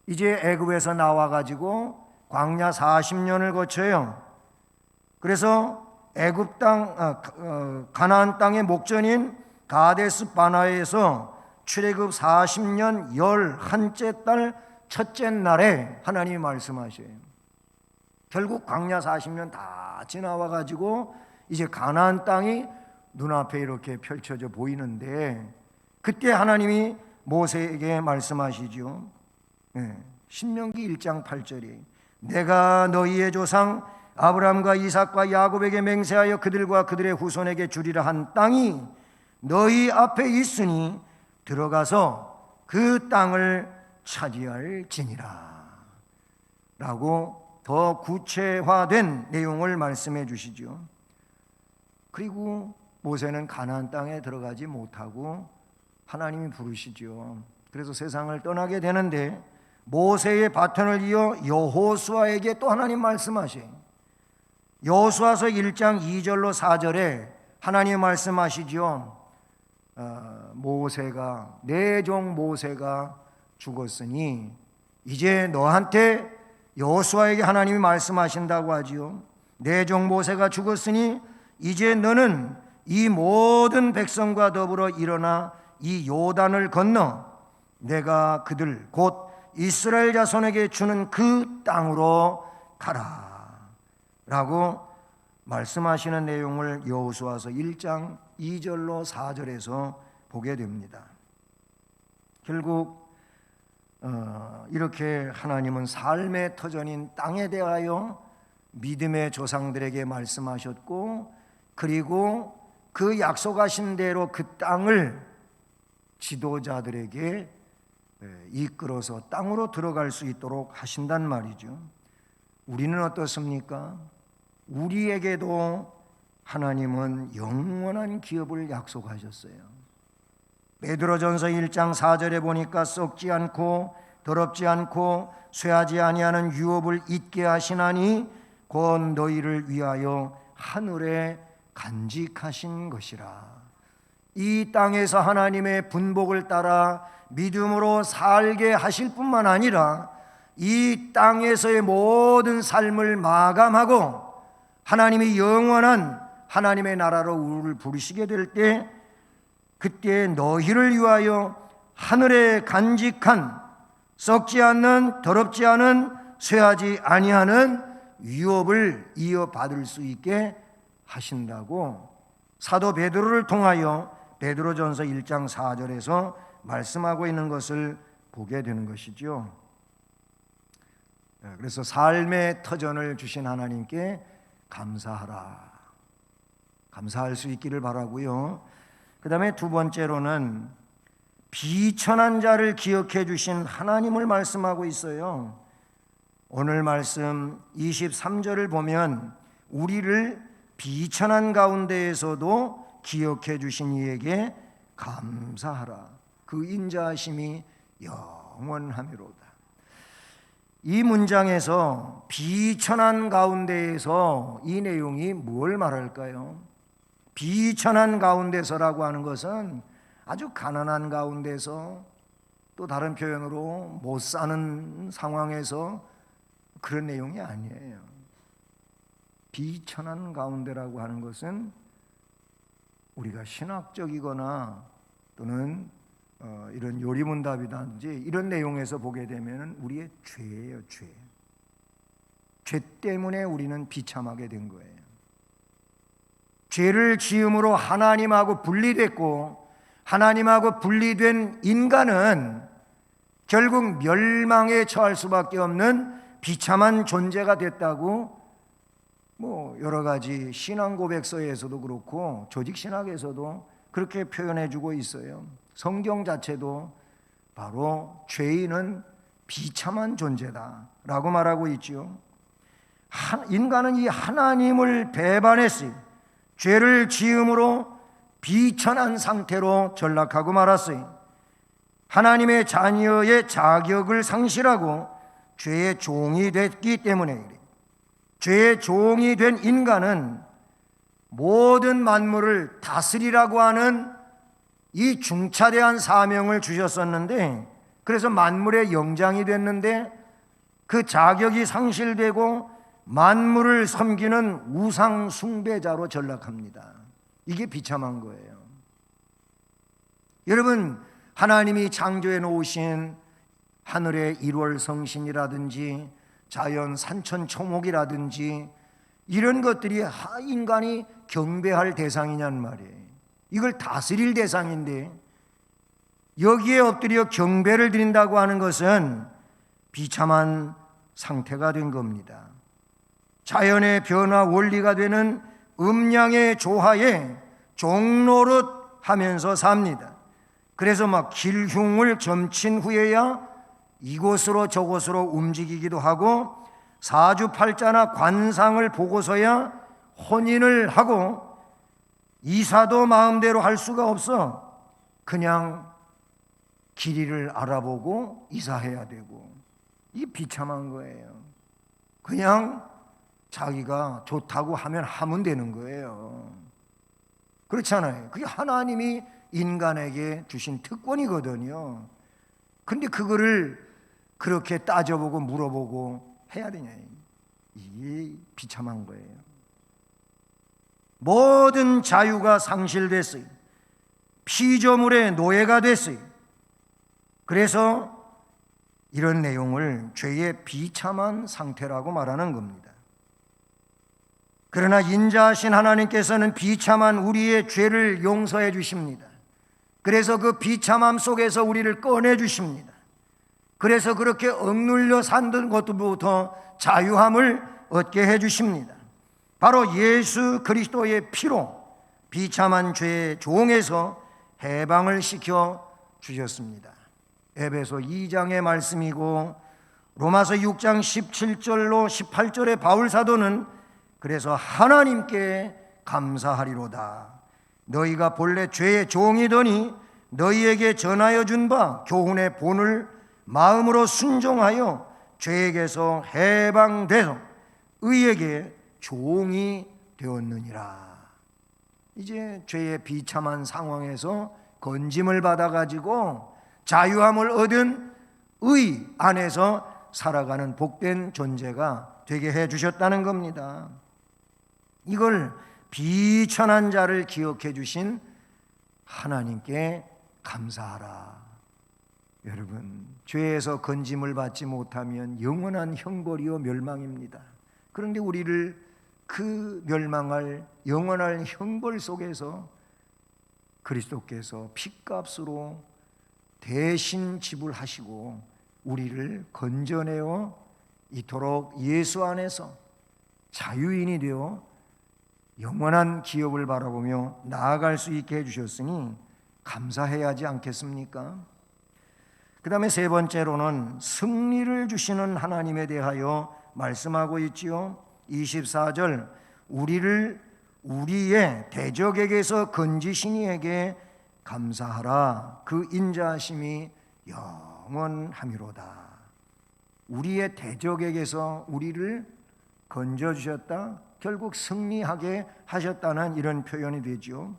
이제 애굽에서 나와 가지고 광야 40년을 거쳐요. 그래서 애굽 땅 가나안 땅의 목전인 가데스 바나에서 출애굽 40년 11째 달 첫째 날에 하나님이 말씀하셔요. 결국 광야 40년 다 지나와 가지고 이제 가나안 땅이 눈앞에 이렇게 펼쳐져 보이는데 그때 하나님이 모세에게 말씀하시죠. 신명기 1장 8절이 내가 너희의 조상 아브라함과 이삭과 야곱에게 맹세하여 그들과 그들의 후손에게 주리라 한 땅이 너희 앞에 있으니 들어가서 그 땅을 차지할지니라 라고 더 구체화된 내용을 말씀해 주시죠. 그리고 모세는 가나안 땅에 들어가지 못하고 하나님이 부르시죠. 그래서 세상을 떠나게 되는데 모세의 바톤을 이어 여호수아에게 또 하나님 말씀하셔요. 여호수아서 1장 2절로 4절에 하나님 말씀하시죠. 모세가 내 종 모세가 죽었으니 이제 너한테 여호수아에게 하나님이 말씀하신다고 하지요. 내 종 모세가 죽었으니 이제 너는 이 모든 백성과 더불어 일어나 이 요단을 건너 내가 그들 곧 이스라엘 자손에게 주는 그 땅으로 가라 라고 말씀하시는 내용을 여호수아서 1장 2절로 4절에서 보게 됩니다. 결국 이렇게 하나님은 삶의 터전인 땅에 대하여 믿음의 조상들에게 말씀하셨고, 그리고 그 약속하신 대로 그 땅을 지도자들에게 이끌어서 땅으로 들어갈 수 있도록 하신단 말이죠. 우리는 어떻습니까? 우리에게도 하나님은 영원한 기업을 약속하셨어요. 베드로전서 1장 4절에 보니까 썩지 않고 더럽지 않고 쇠하지 아니하는 유업을 잊게 하시나니 곧 너희를 위하여 하늘에 간직하신 것이라. 이 땅에서 하나님의 분복을 따라 믿음으로 살게 하실 뿐만 아니라 이 땅에서의 모든 삶을 마감하고 하나님이 영원한 하나님의 나라로 우리를 부르시게 될 때, 그때 너희를 위하여 하늘에 간직한 썩지 않는 더럽지 않은 쇠하지 아니하는 유업을 이어받을 수 있게 하신다고 사도 베드로를 통하여 베드로전서 1장 4절에서 말씀하고 있는 것을 보게 되는 것이죠. 그래서 삶의 터전을 주신 하나님께 감사하라, 감사할 수 있기를 바라고요. 그 다음에 두 번째로는 비천한 자를 기억해 주신 하나님을 말씀하고 있어요. 오늘 말씀 23절을 보면 우리를 비천한 가운데에서도 기억해 주신 이에게 감사하라, 그 인자하심이 영원하미로다. 이 문장에서 비천한 가운데에서 이 내용이 뭘 말할까요? 비천한 가운데서라고 하는 것은 아주 가난한 가운데서, 또 다른 표현으로 못 사는 상황에서 그런 내용이 아니에요. 비천한 가운데라고 하는 것은 우리가 신학적이거나 또는 이런 요리문답이든지 이런 내용에서 보게 되면 우리의 죄예요. 죄 때문에 우리는 비참하게 된 거예요. 죄를 지음으로 하나님하고 분리됐고, 하나님하고 분리된 인간은 결국 멸망에 처할 수밖에 없는 비참한 존재가 됐다고 여러 가지 신앙 고백서에서도 그렇고 조직신학에서도 그렇게 표현해주고 있어요. 성경 자체도 바로 죄인은 비참한 존재다라고 말하고 있죠. 인간은 이 하나님을 배반했어요. 죄를 지음으로 비천한 상태로 전락하고 말았어요. 하나님의 자녀의 자격을 상실하고 죄의 종이 됐기 때문에, 죄의 종이 된 인간은 모든 만물을 다스리라고 하는 이 중차대한 사명을 주셨었는데, 그래서 만물의 영장이 됐는데 그 자격이 상실되고 만물을 섬기는 우상 숭배자로 전락합니다. 이게 비참한 거예요. 여러분, 하나님이 창조해 놓으신 하늘의 1월 성신이라든지 자연 산천초목이라든지 이런 것들이 인간이 경배할 대상이냔 말이에요. 이걸 다스릴 대상인데 여기에 엎드려 경배를 드린다고 하는 것은 비참한 상태가 된 겁니다. 자연의 변화 원리가 되는 음양의 조화에 종노릇 하면서 삽니다. 그래서 막 길흉을 점친 후에야 이곳으로 저곳으로 움직이기도 하고, 사주팔자나 관상을 보고서야 혼인을 하고, 이사도 마음대로 할 수가 없어. 그냥 길이를 알아보고 이사해야 되고, 이 비참한 거예요. 그냥 자기가 좋다고 하면 되는 거예요. 그렇잖아요. 그게 하나님이 인간에게 주신 특권이거든요. 근데 그거를 그렇게 따져보고 물어보고 해야 되냐. 이게 비참한 거예요. 모든 자유가 상실됐어요. 피조물의 노예가 됐어요. 그래서 이런 내용을 죄의 비참한 상태라고 말하는 겁니다. 그러나 인자하신 하나님께서는 비참한 우리의 죄를 용서해 주십니다. 그래서 그 비참함 속에서 우리를 꺼내 주십니다. 그래서 그렇게 억눌려 산던 것부터 자유함을 얻게 해 주십니다. 바로 예수 그리스도의 피로 비참한 죄의 종에서 해방을 시켜 주셨습니다. 에베소 2장의 말씀이고 로마서 6장 17절로 18절의 바울 사도는 그래서 하나님께 감사하리로다. 너희가 본래 죄의 종이더니 너희에게 전하여 준 바 교훈의 본을 마음으로 순종하여 죄에게서 해방돼서 의에게 종이 되었느니라. 이제 죄의 비참한 상황에서 건짐을 받아가지고 자유함을 얻은 의 안에서 살아가는 복된 존재가 되게 해 주셨다는 겁니다. 이걸 비천한 자를 기억해 주신 하나님께 감사하라. 여러분, 죄에서 건짐을 받지 못하면 영원한 형벌이요 멸망입니다. 그런데 우리를 그 멸망할 영원할 형벌 속에서 그리스도께서 핏값으로 대신 지불하시고 우리를 건져내어 이토록 예수 안에서 자유인이 되어 영원한 기업을 바라보며 나아갈 수 있게 해주셨으니 감사해야 하지 않겠습니까? 그 다음에 세 번째로는 승리를 주시는 하나님에 대하여 말씀하고 있지요. 24절, 우리를 우리의 대적에게서 건지신 이에게 감사하라. 그 인자하심이 영원함이로다. 우리의 대적에게서 우리를 건져주셨다. 결국 승리하게 하셨다는 이런 표현이 되죠.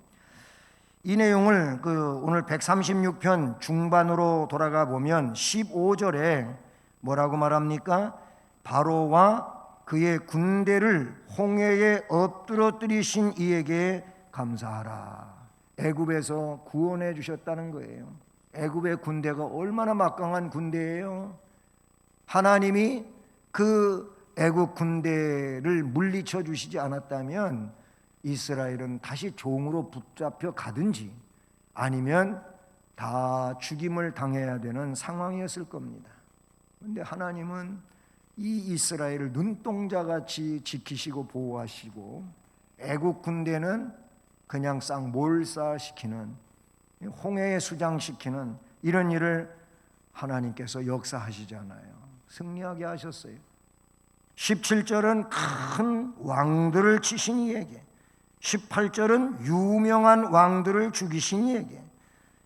이 내용을 오늘 136편 중반으로 돌아가 보면 15절에 뭐라고 말합니까? 바로와 그의 군대를 홍해에 엎드러뜨리신 이에게 감사하라. 애굽에서 구원해 주셨다는 거예요. 애굽의 군대가 얼마나 막강한 군대예요. 하나님이 그 애굽 군대를 물리쳐 주시지 않았다면 이스라엘은 다시 종으로 붙잡혀 가든지 아니면 다 죽임을 당해야 되는 상황이었을 겁니다. 그런데 하나님은 이 이스라엘을 눈동자같이 지키시고 보호하시고 애국 군대는 그냥 싹 몰살시키는, 홍해에 수장시키는 이런 일을 하나님께서 역사하시잖아요. 승리하게 하셨어요. 17절은 큰 왕들을 치신 이에게, 18절은 유명한 왕들을 죽이신 이에게,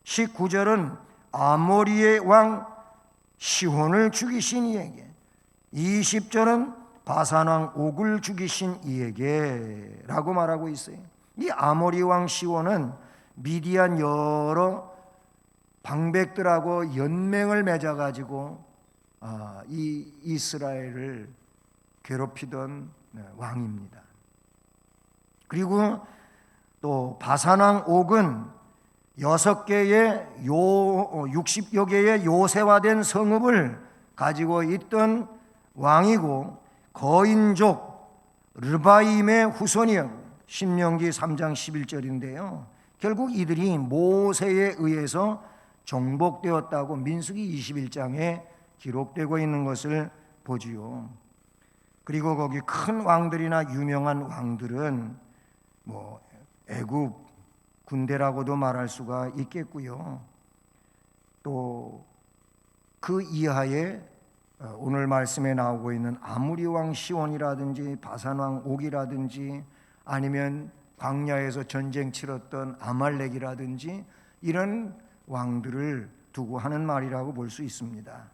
19절은 아모리의 왕 시혼을 죽이신 이에게, 20절은 바산왕 옥을 죽이신 이에게 라고 말하고 있어요. 이 아모리 왕 시혼은 미디안 여러 방백들하고 연맹을 맺어가지고 이 이스라엘을 괴롭히던 왕입니다. 그리고 또 바산왕 옥은 60여 개의 요새화된 성읍을 가지고 있던 왕이고 거인족 르바임의 후손이었고, 신명기 3장 11절인데요. 결국 이들이 모세에 의해서 정복되었다고 민수기 21장에 기록되고 있는 것을 보지요. 그리고 거기 큰 왕들이나 유명한 왕들은 애굽 군대라고도 말할 수가 있겠고요. 또 그 이하에 오늘 말씀에 나오고 있는 아모리 왕 시온이라든지 바산 왕 옥이라든지 아니면 광야에서 전쟁 치렀던 아말렉이라든지 이런 왕들을 두고 하는 말이라고 볼 수 있습니다.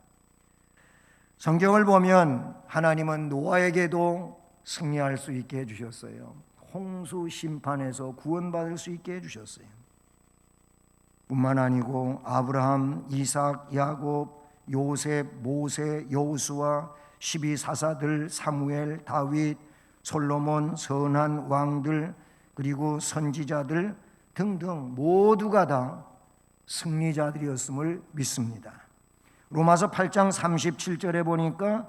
성경을 보면 하나님은 노아에게도 승리할 수 있게 해주셨어요. 홍수 심판에서 구원받을 수 있게 해주셨어요. 뿐만 아니고 아브라함, 이삭, 야곱, 요셉, 모세, 여호수아, 12사사들, 사무엘, 다윗, 솔로몬, 선한 왕들, 그리고 선지자들 등등 모두가 다 승리자들이었음을 믿습니다. 로마서 8장 37절에 보니까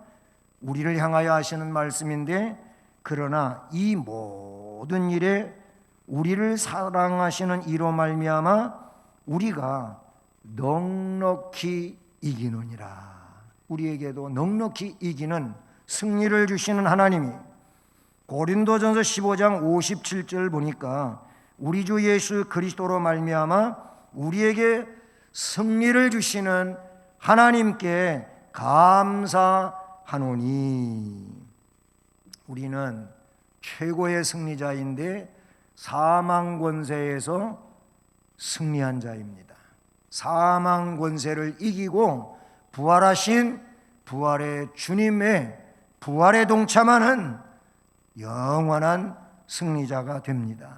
우리를 향하여 하시는 말씀인데, 그러나 이 모든 일에 우리를 사랑하시는 이로 말미암아 우리가 넉넉히 이기느니라. 우리에게도 넉넉히 이기는 승리를 주시는 하나님이, 고린도전서 15장 57절 보니까 우리 주 예수 그리스도로 말미암아 우리에게 승리를 주시는 하나님께 감사하노니. 우리는 최고의 승리자인데 사망 권세에서 승리한 자입니다. 사망 권세를 이기고 부활하신 부활의 주님의 부활에 동참하는 영원한 승리자가 됩니다.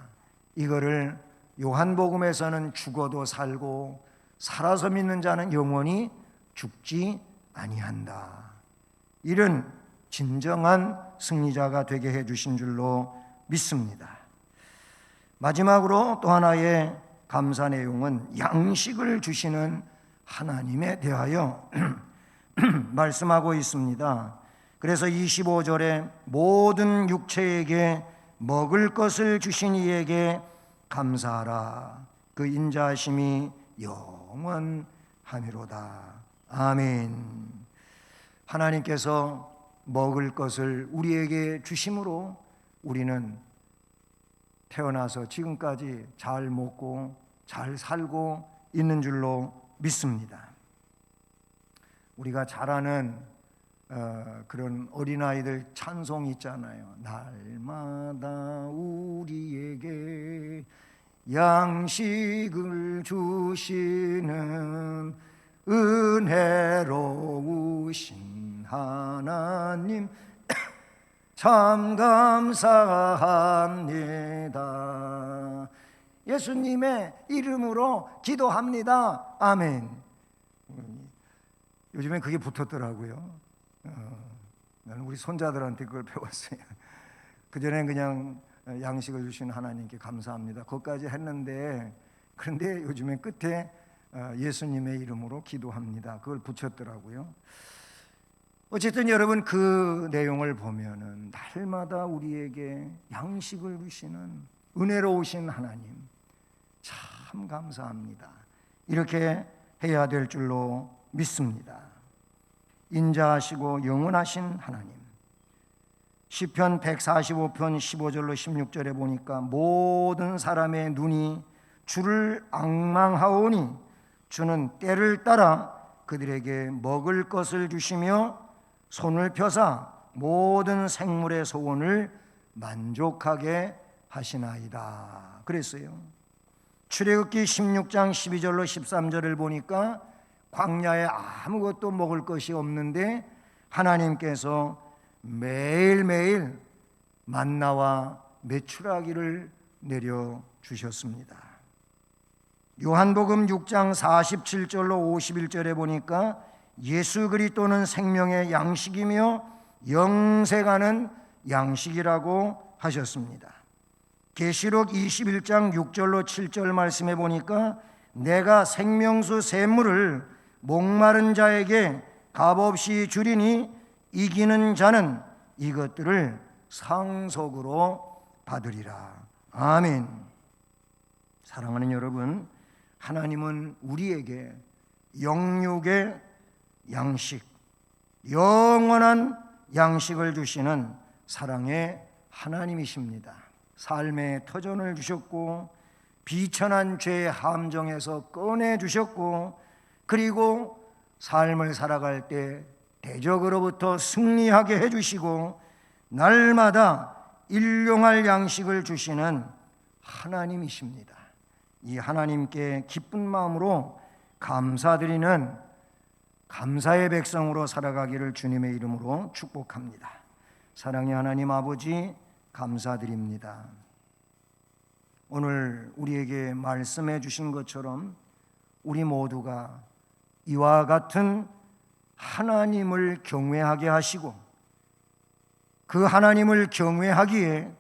이거를 요한복음에서는 죽어도 살고 살아서 믿는 자는 영원히 죽지 아니한다. 이런 진정한 승리자가 되게 해주신 줄로 믿습니다. 마지막으로 또 하나의 감사 내용은 양식을 주시는 하나님에 대하여 말씀하고 있습니다. 그래서 25절에 모든 육체에게 먹을 것을 주신 이에게 감사하라. 그 인자하심이 영원하미로다. 아멘. 하나님께서 먹을 것을 우리에게 주심으로 우리는 태어나서 지금까지 잘 먹고 잘 살고 있는 줄로 믿습니다. 우리가 잘 아는 그런 어린아이들 찬송 있잖아요. 날마다 우리에게 양식을 주시는 은혜로우신 하나님 참 감사합니다. 예수님의 이름으로 기도합니다. 아멘. 요즘엔 그게 붙었더라고요. 나는 우리 손자들한테 그걸 배웠어요. 그전엔 그냥 양식을 주신 하나님께 감사합니다. 그것까지 했는데, 그런데 요즘엔 끝에 예수님의 이름으로 기도합니다. 그걸 붙였더라고요. 어쨌든 여러분, 그 내용을 보면은 날마다 우리에게 양식을 주시는 은혜로우신 하나님 참 감사합니다. 이렇게 해야 될 줄로 믿습니다. 인자하시고 영원하신 하나님. 시편 145편 15절로 16절에 보니까 모든 사람의 눈이 주를 앙망하오니 주는 때를 따라 그들에게 먹을 것을 주시며 손을 펴사 모든 생물의 소원을 만족하게 하시나이다. 그랬어요. 출애굽기 16장 12절로 13절을 보니까 광야에 아무것도 먹을 것이 없는데 하나님께서 매일매일 만나와 메추라기를 내려주셨습니다. 요한복음 6장 47절로 51절에 보니까 예수 그리스도는 생명의 양식이며 영생하는 양식이라고 하셨습니다. 계시록 21장 6절로 7절 말씀에 보니까 내가 생명수 샘물을 목마른 자에게 값없이 주리니 이기는 자는 이것들을 상속으로 받으리라. 아멘. 사랑하는 여러분, 하나님은 우리에게 영육의 양식, 영원한 양식을 주시는 사랑의 하나님이십니다. 삶의 터전을 주셨고 비천한 죄의 함정에서 꺼내주셨고, 그리고 삶을 살아갈 때 대적으로부터 승리하게 해주시고 날마다 일용할 양식을 주시는 하나님이십니다. 이 하나님께 기쁜 마음으로 감사드리는 감사의 백성으로 살아가기를 주님의 이름으로 축복합니다. 사랑의 하나님 아버지, 감사드립니다. 오늘 우리에게 말씀해 주신 것처럼 우리 모두가 이와 같은 하나님을 경외하게 하시고 그 하나님을 경외하기에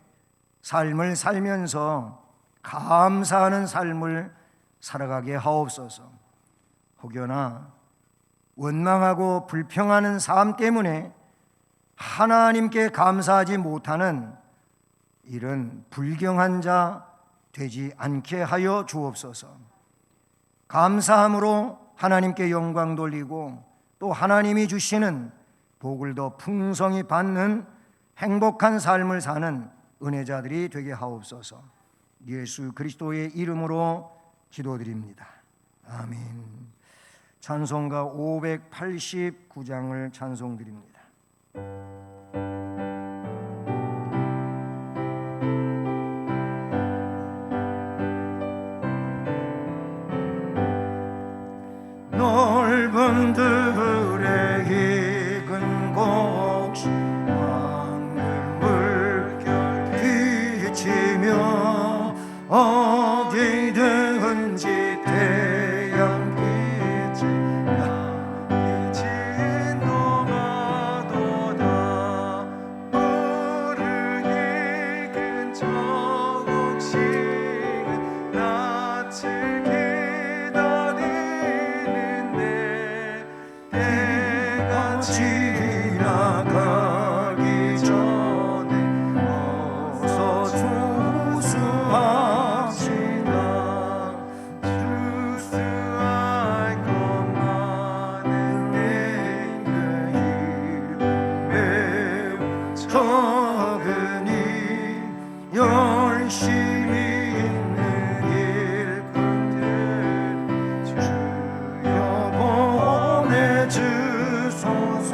삶을 살면서 감사하는 삶을 살아가게 하옵소서. 혹여나 원망하고 불평하는 삶 때문에 하나님께 감사하지 못하는 이런 불경한 자 되지 않게 하여 주옵소서. 감사함으로 하나님께 영광 돌리고 또 하나님이 주시는 복을 더 풍성히 받는 행복한 삶을 사는 은혜자들이 되게 하옵소서. 예수 그리스도의 이름으로 기도드립니다. 아멘. 찬송가 589장을 찬송드립니다. 넓은 들의 익은 곳 하늘 물결 비치며 어디든지 태양 빛이 넘어도다 물을 익은 저곡식은 낯을 기다리는데 때가 지나가기 전에 어서 주수하시다. 주수할 것만은 내게 매우 적으니 열심히 있는 일꾼들 주여 보내주소서.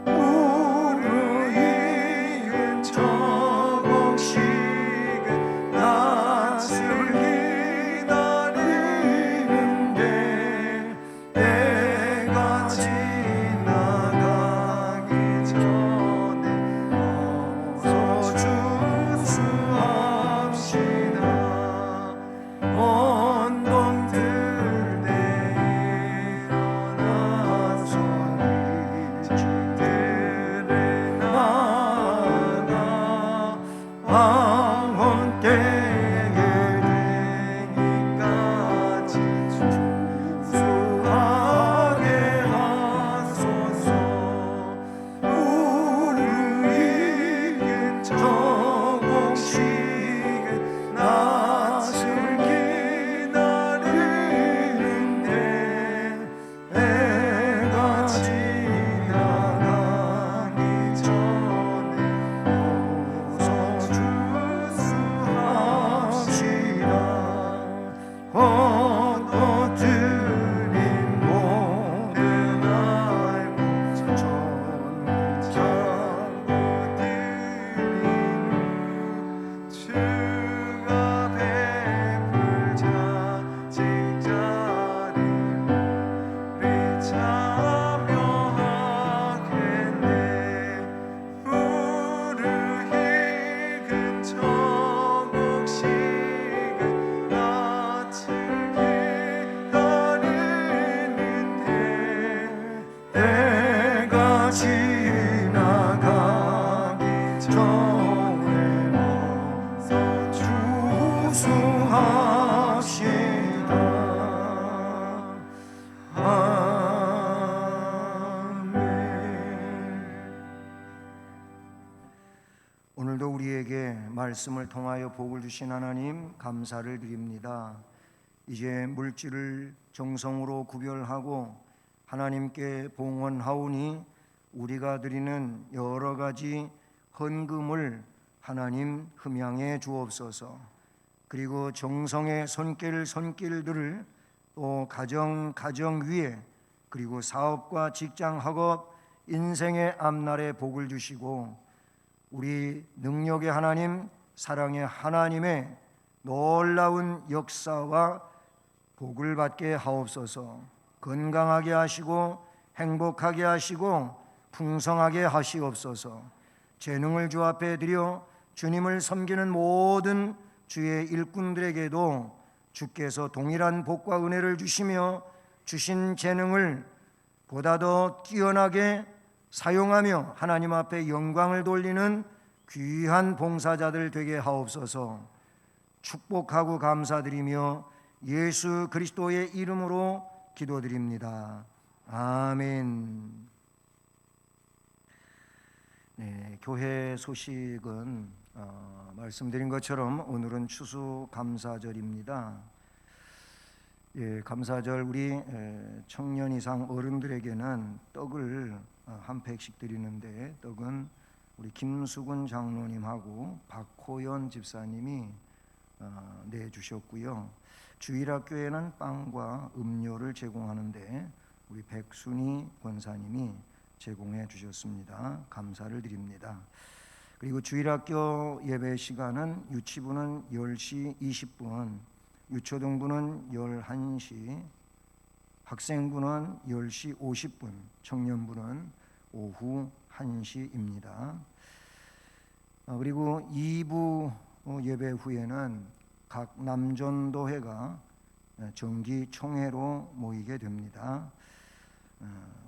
우리 익은 저곡식은 낯을 기다리는데 때가 지나가기 전에 어서 주수합시다. 언덕들 내려나서 길들에 나가 황혼 때에 되기까지 주수하게 하소서. 우리 익은 저곡식은 낯을 기다리는데 때가 지나가기 전에 어서 주수합시다. 얻어들인 모든 알고 전자고 드리니 주가 베풀 자직자를 우리 참여하겠네. 물을 익은 저곡식은 낯을 기다리는데 때가 지나가기 전에 어서 주수합시다. 아멘. 오늘도 우리에게 말씀을 통하여 복을 주신 하나님 감사를 드립니다. 이제 물질을 정성으로 구별하고 하나님께 봉헌하오니 우리가 드리는 여러 가지 헌금을 하나님 흠양해 주옵소서. 그리고 정성의 손길들을 또 가정 위에 그리고 사업과 직장 학업 인생의 앞날에 복을 주시고 우리 능력의 하나님 사랑의 하나님의 놀라운 역사와 복을 받게 하옵소서. 건강하게 하시고 행복하게 하시고 풍성하게 하시옵소서. 재능을 주 앞에 드려 주님을 섬기는 모든 주의 일꾼들에게도 주께서 동일한 복과 은혜를 주시며 주신 재능을 보다 더 뛰어나게 사용하며 하나님 앞에 영광을 돌리는 귀한 봉사자들 되게 하옵소서. 축복하고 감사드리며 예수 그리스도의 이름으로 기도드립니다. 아멘. 네, 교회 소식은 말씀드린 것처럼 오늘은 추수감사절입니다. 예, 감사절 우리 청년 이상 어른들에게는 떡을 한 팩씩 드리는데, 떡은 우리 김수근 장로님하고 박호연 집사님이 내주셨고요. 주일학교에는 빵과 음료를 제공하는데 우리 백순희 권사님이 제공해 주셨습니다. 감사를 드립니다. 그리고 주일학교 예배 시간은 유치부는 10시 20분, 유초등부는 11시, 학생부는 10시 50분, 청년부는 오후 1시입니다. 그리고 2부 예배 후에는 각 남전도회가 정기 총회로 모이게 됩니다.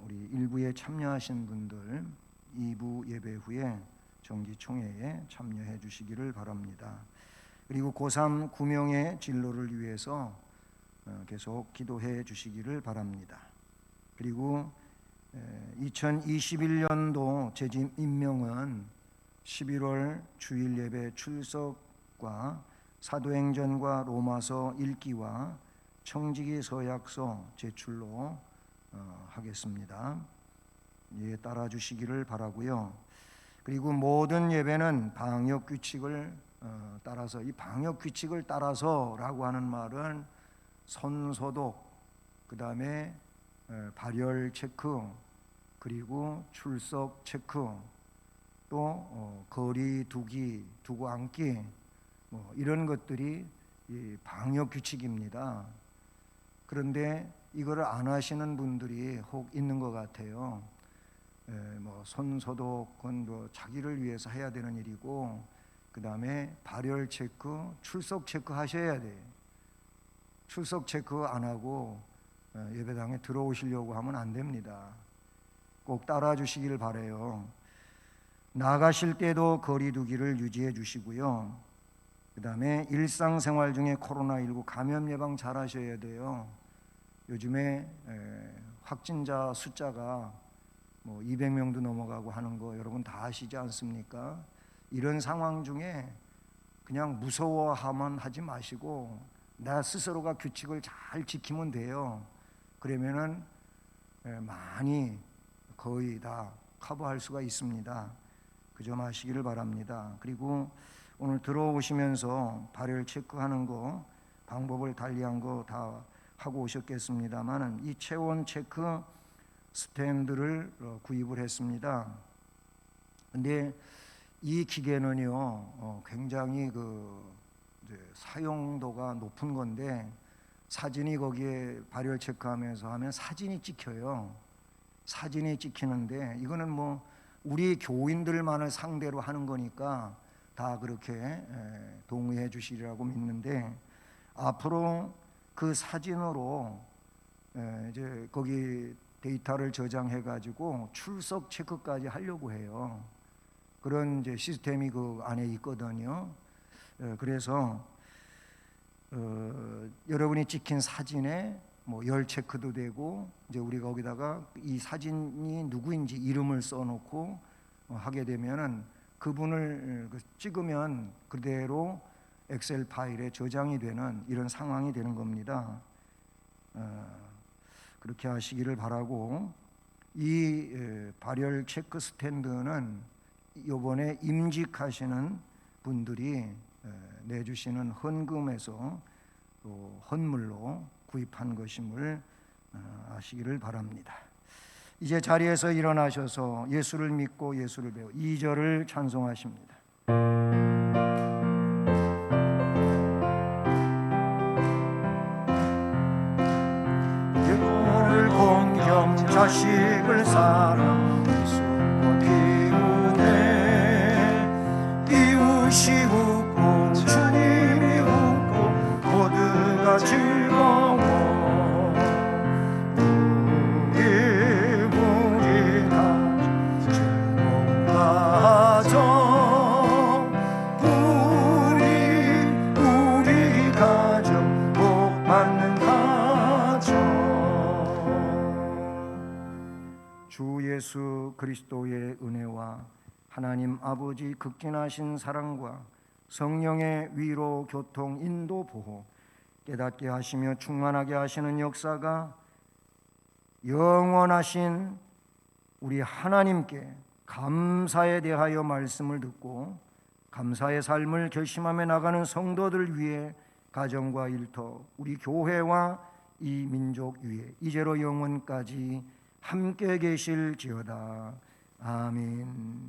우리 1부에 참여하신 분들 2부 예배 후에 정기 총회에 참여해 주시기를 바랍니다. 그리고 고3 9명의 진로를 위해서 계속 기도해 주시기를 바랍니다. 그리고 2021년도 재직 임명은 11월 주일 예배 출석과 사도행전과 로마서 읽기와 청지기 서약서 제출로 하겠습니다. 예, 따라 주시기를 바라고요. 그리고 모든 예배는 방역 규칙을 따라서, 이 방역 규칙을 따라서라고 하는 말은 손 소독, 그 다음에 발열 체크, 그리고 출석 체크, 또 거리 두고 앉기, 이런 것들이 이 방역 규칙입니다. 그런데 이거를 안 하시는 분들이 혹 있는 것 같아요. 손 소독은 자기를 위해서 해야 되는 일이고, 그 다음에 발열 체크, 출석 체크 하셔야 돼. 출석 체크 안 하고 예배당에 들어오시려고 하면 안 됩니다. 꼭 따라 주시길 바라요. 나가실 때도 거리 두기를 유지해 주시고요. 그 다음에 일상생활 중에 코로나19 감염 예방 잘 하셔야 돼요. 요즘에 확진자 숫자가 200명도 넘어가고 하는 거 여러분 다 아시지 않습니까? 이런 상황 중에 그냥 무서워하면 하지 마시고 나 스스로가 규칙을 잘 지키면 돼요. 그러면은 많이 거의 다 커버할 수가 있습니다. 그 점 아시기를 바랍니다. 그리고 오늘 들어오시면서 발열 체크하는 거 방법을 달리한 거 다 하고 오셨겠습니다만, 이 체온 체크 스탠드를 구입을 했습니다. 근데 이 기계는요 굉장히 사용도가 높은 건데, 사진이 거기에 발열 체크하면서 하면 사진이 찍혀요. 사진이 찍히는데 이거는 우리 교인들만을 상대로 하는 거니까 다 그렇게 동의해 주시리라고 믿는데, 앞으로 그 사진으로 이제 거기 데이터를 저장해 가지고 출석 체크까지 하려고 해요. 그런 이제 시스템이 그 안에 있거든요. 그래서 여러분이 찍힌 사진에 열 체크도 되고, 이제 우리가 거기다가 이 사진이 누구인지 이름을 써놓고 하게 되면은 그분을 찍으면 그대로 엑셀 파일에 저장이 되는 이런 상황이 되는 겁니다. 그렇게 하시기를 바라고, 이 발열 체크 스탠드는 이번에 임직하시는 분들이 내주시는 헌금에서 또 헌물로 구입한 것임을 아시기를 바랍니다. 이제 자리에서 일어나셔서 예수를 믿고 예수를 배워 2절을 찬송하십니다. 너를 공경 자식을 사랑 쏟고 피우네. 이웃이 웃고 주님이 웃고 모두가 즐거워. 우리 주 예수 그리스도의 은혜와 하나님 아버지 극진하신 사랑과 성령의 위로, 교통, 인도, 보호, 깨닫게 하시며 충만하게 하시는 역사가 영원하신 우리 하나님께 감사에 대하여 말씀을 듣고 감사의 삶을 결심하며 나가는 성도들 위해 가정과 일터, 우리 교회와 이 민족 위에 이제로 영원까지 함께 계실지어다. 아멘.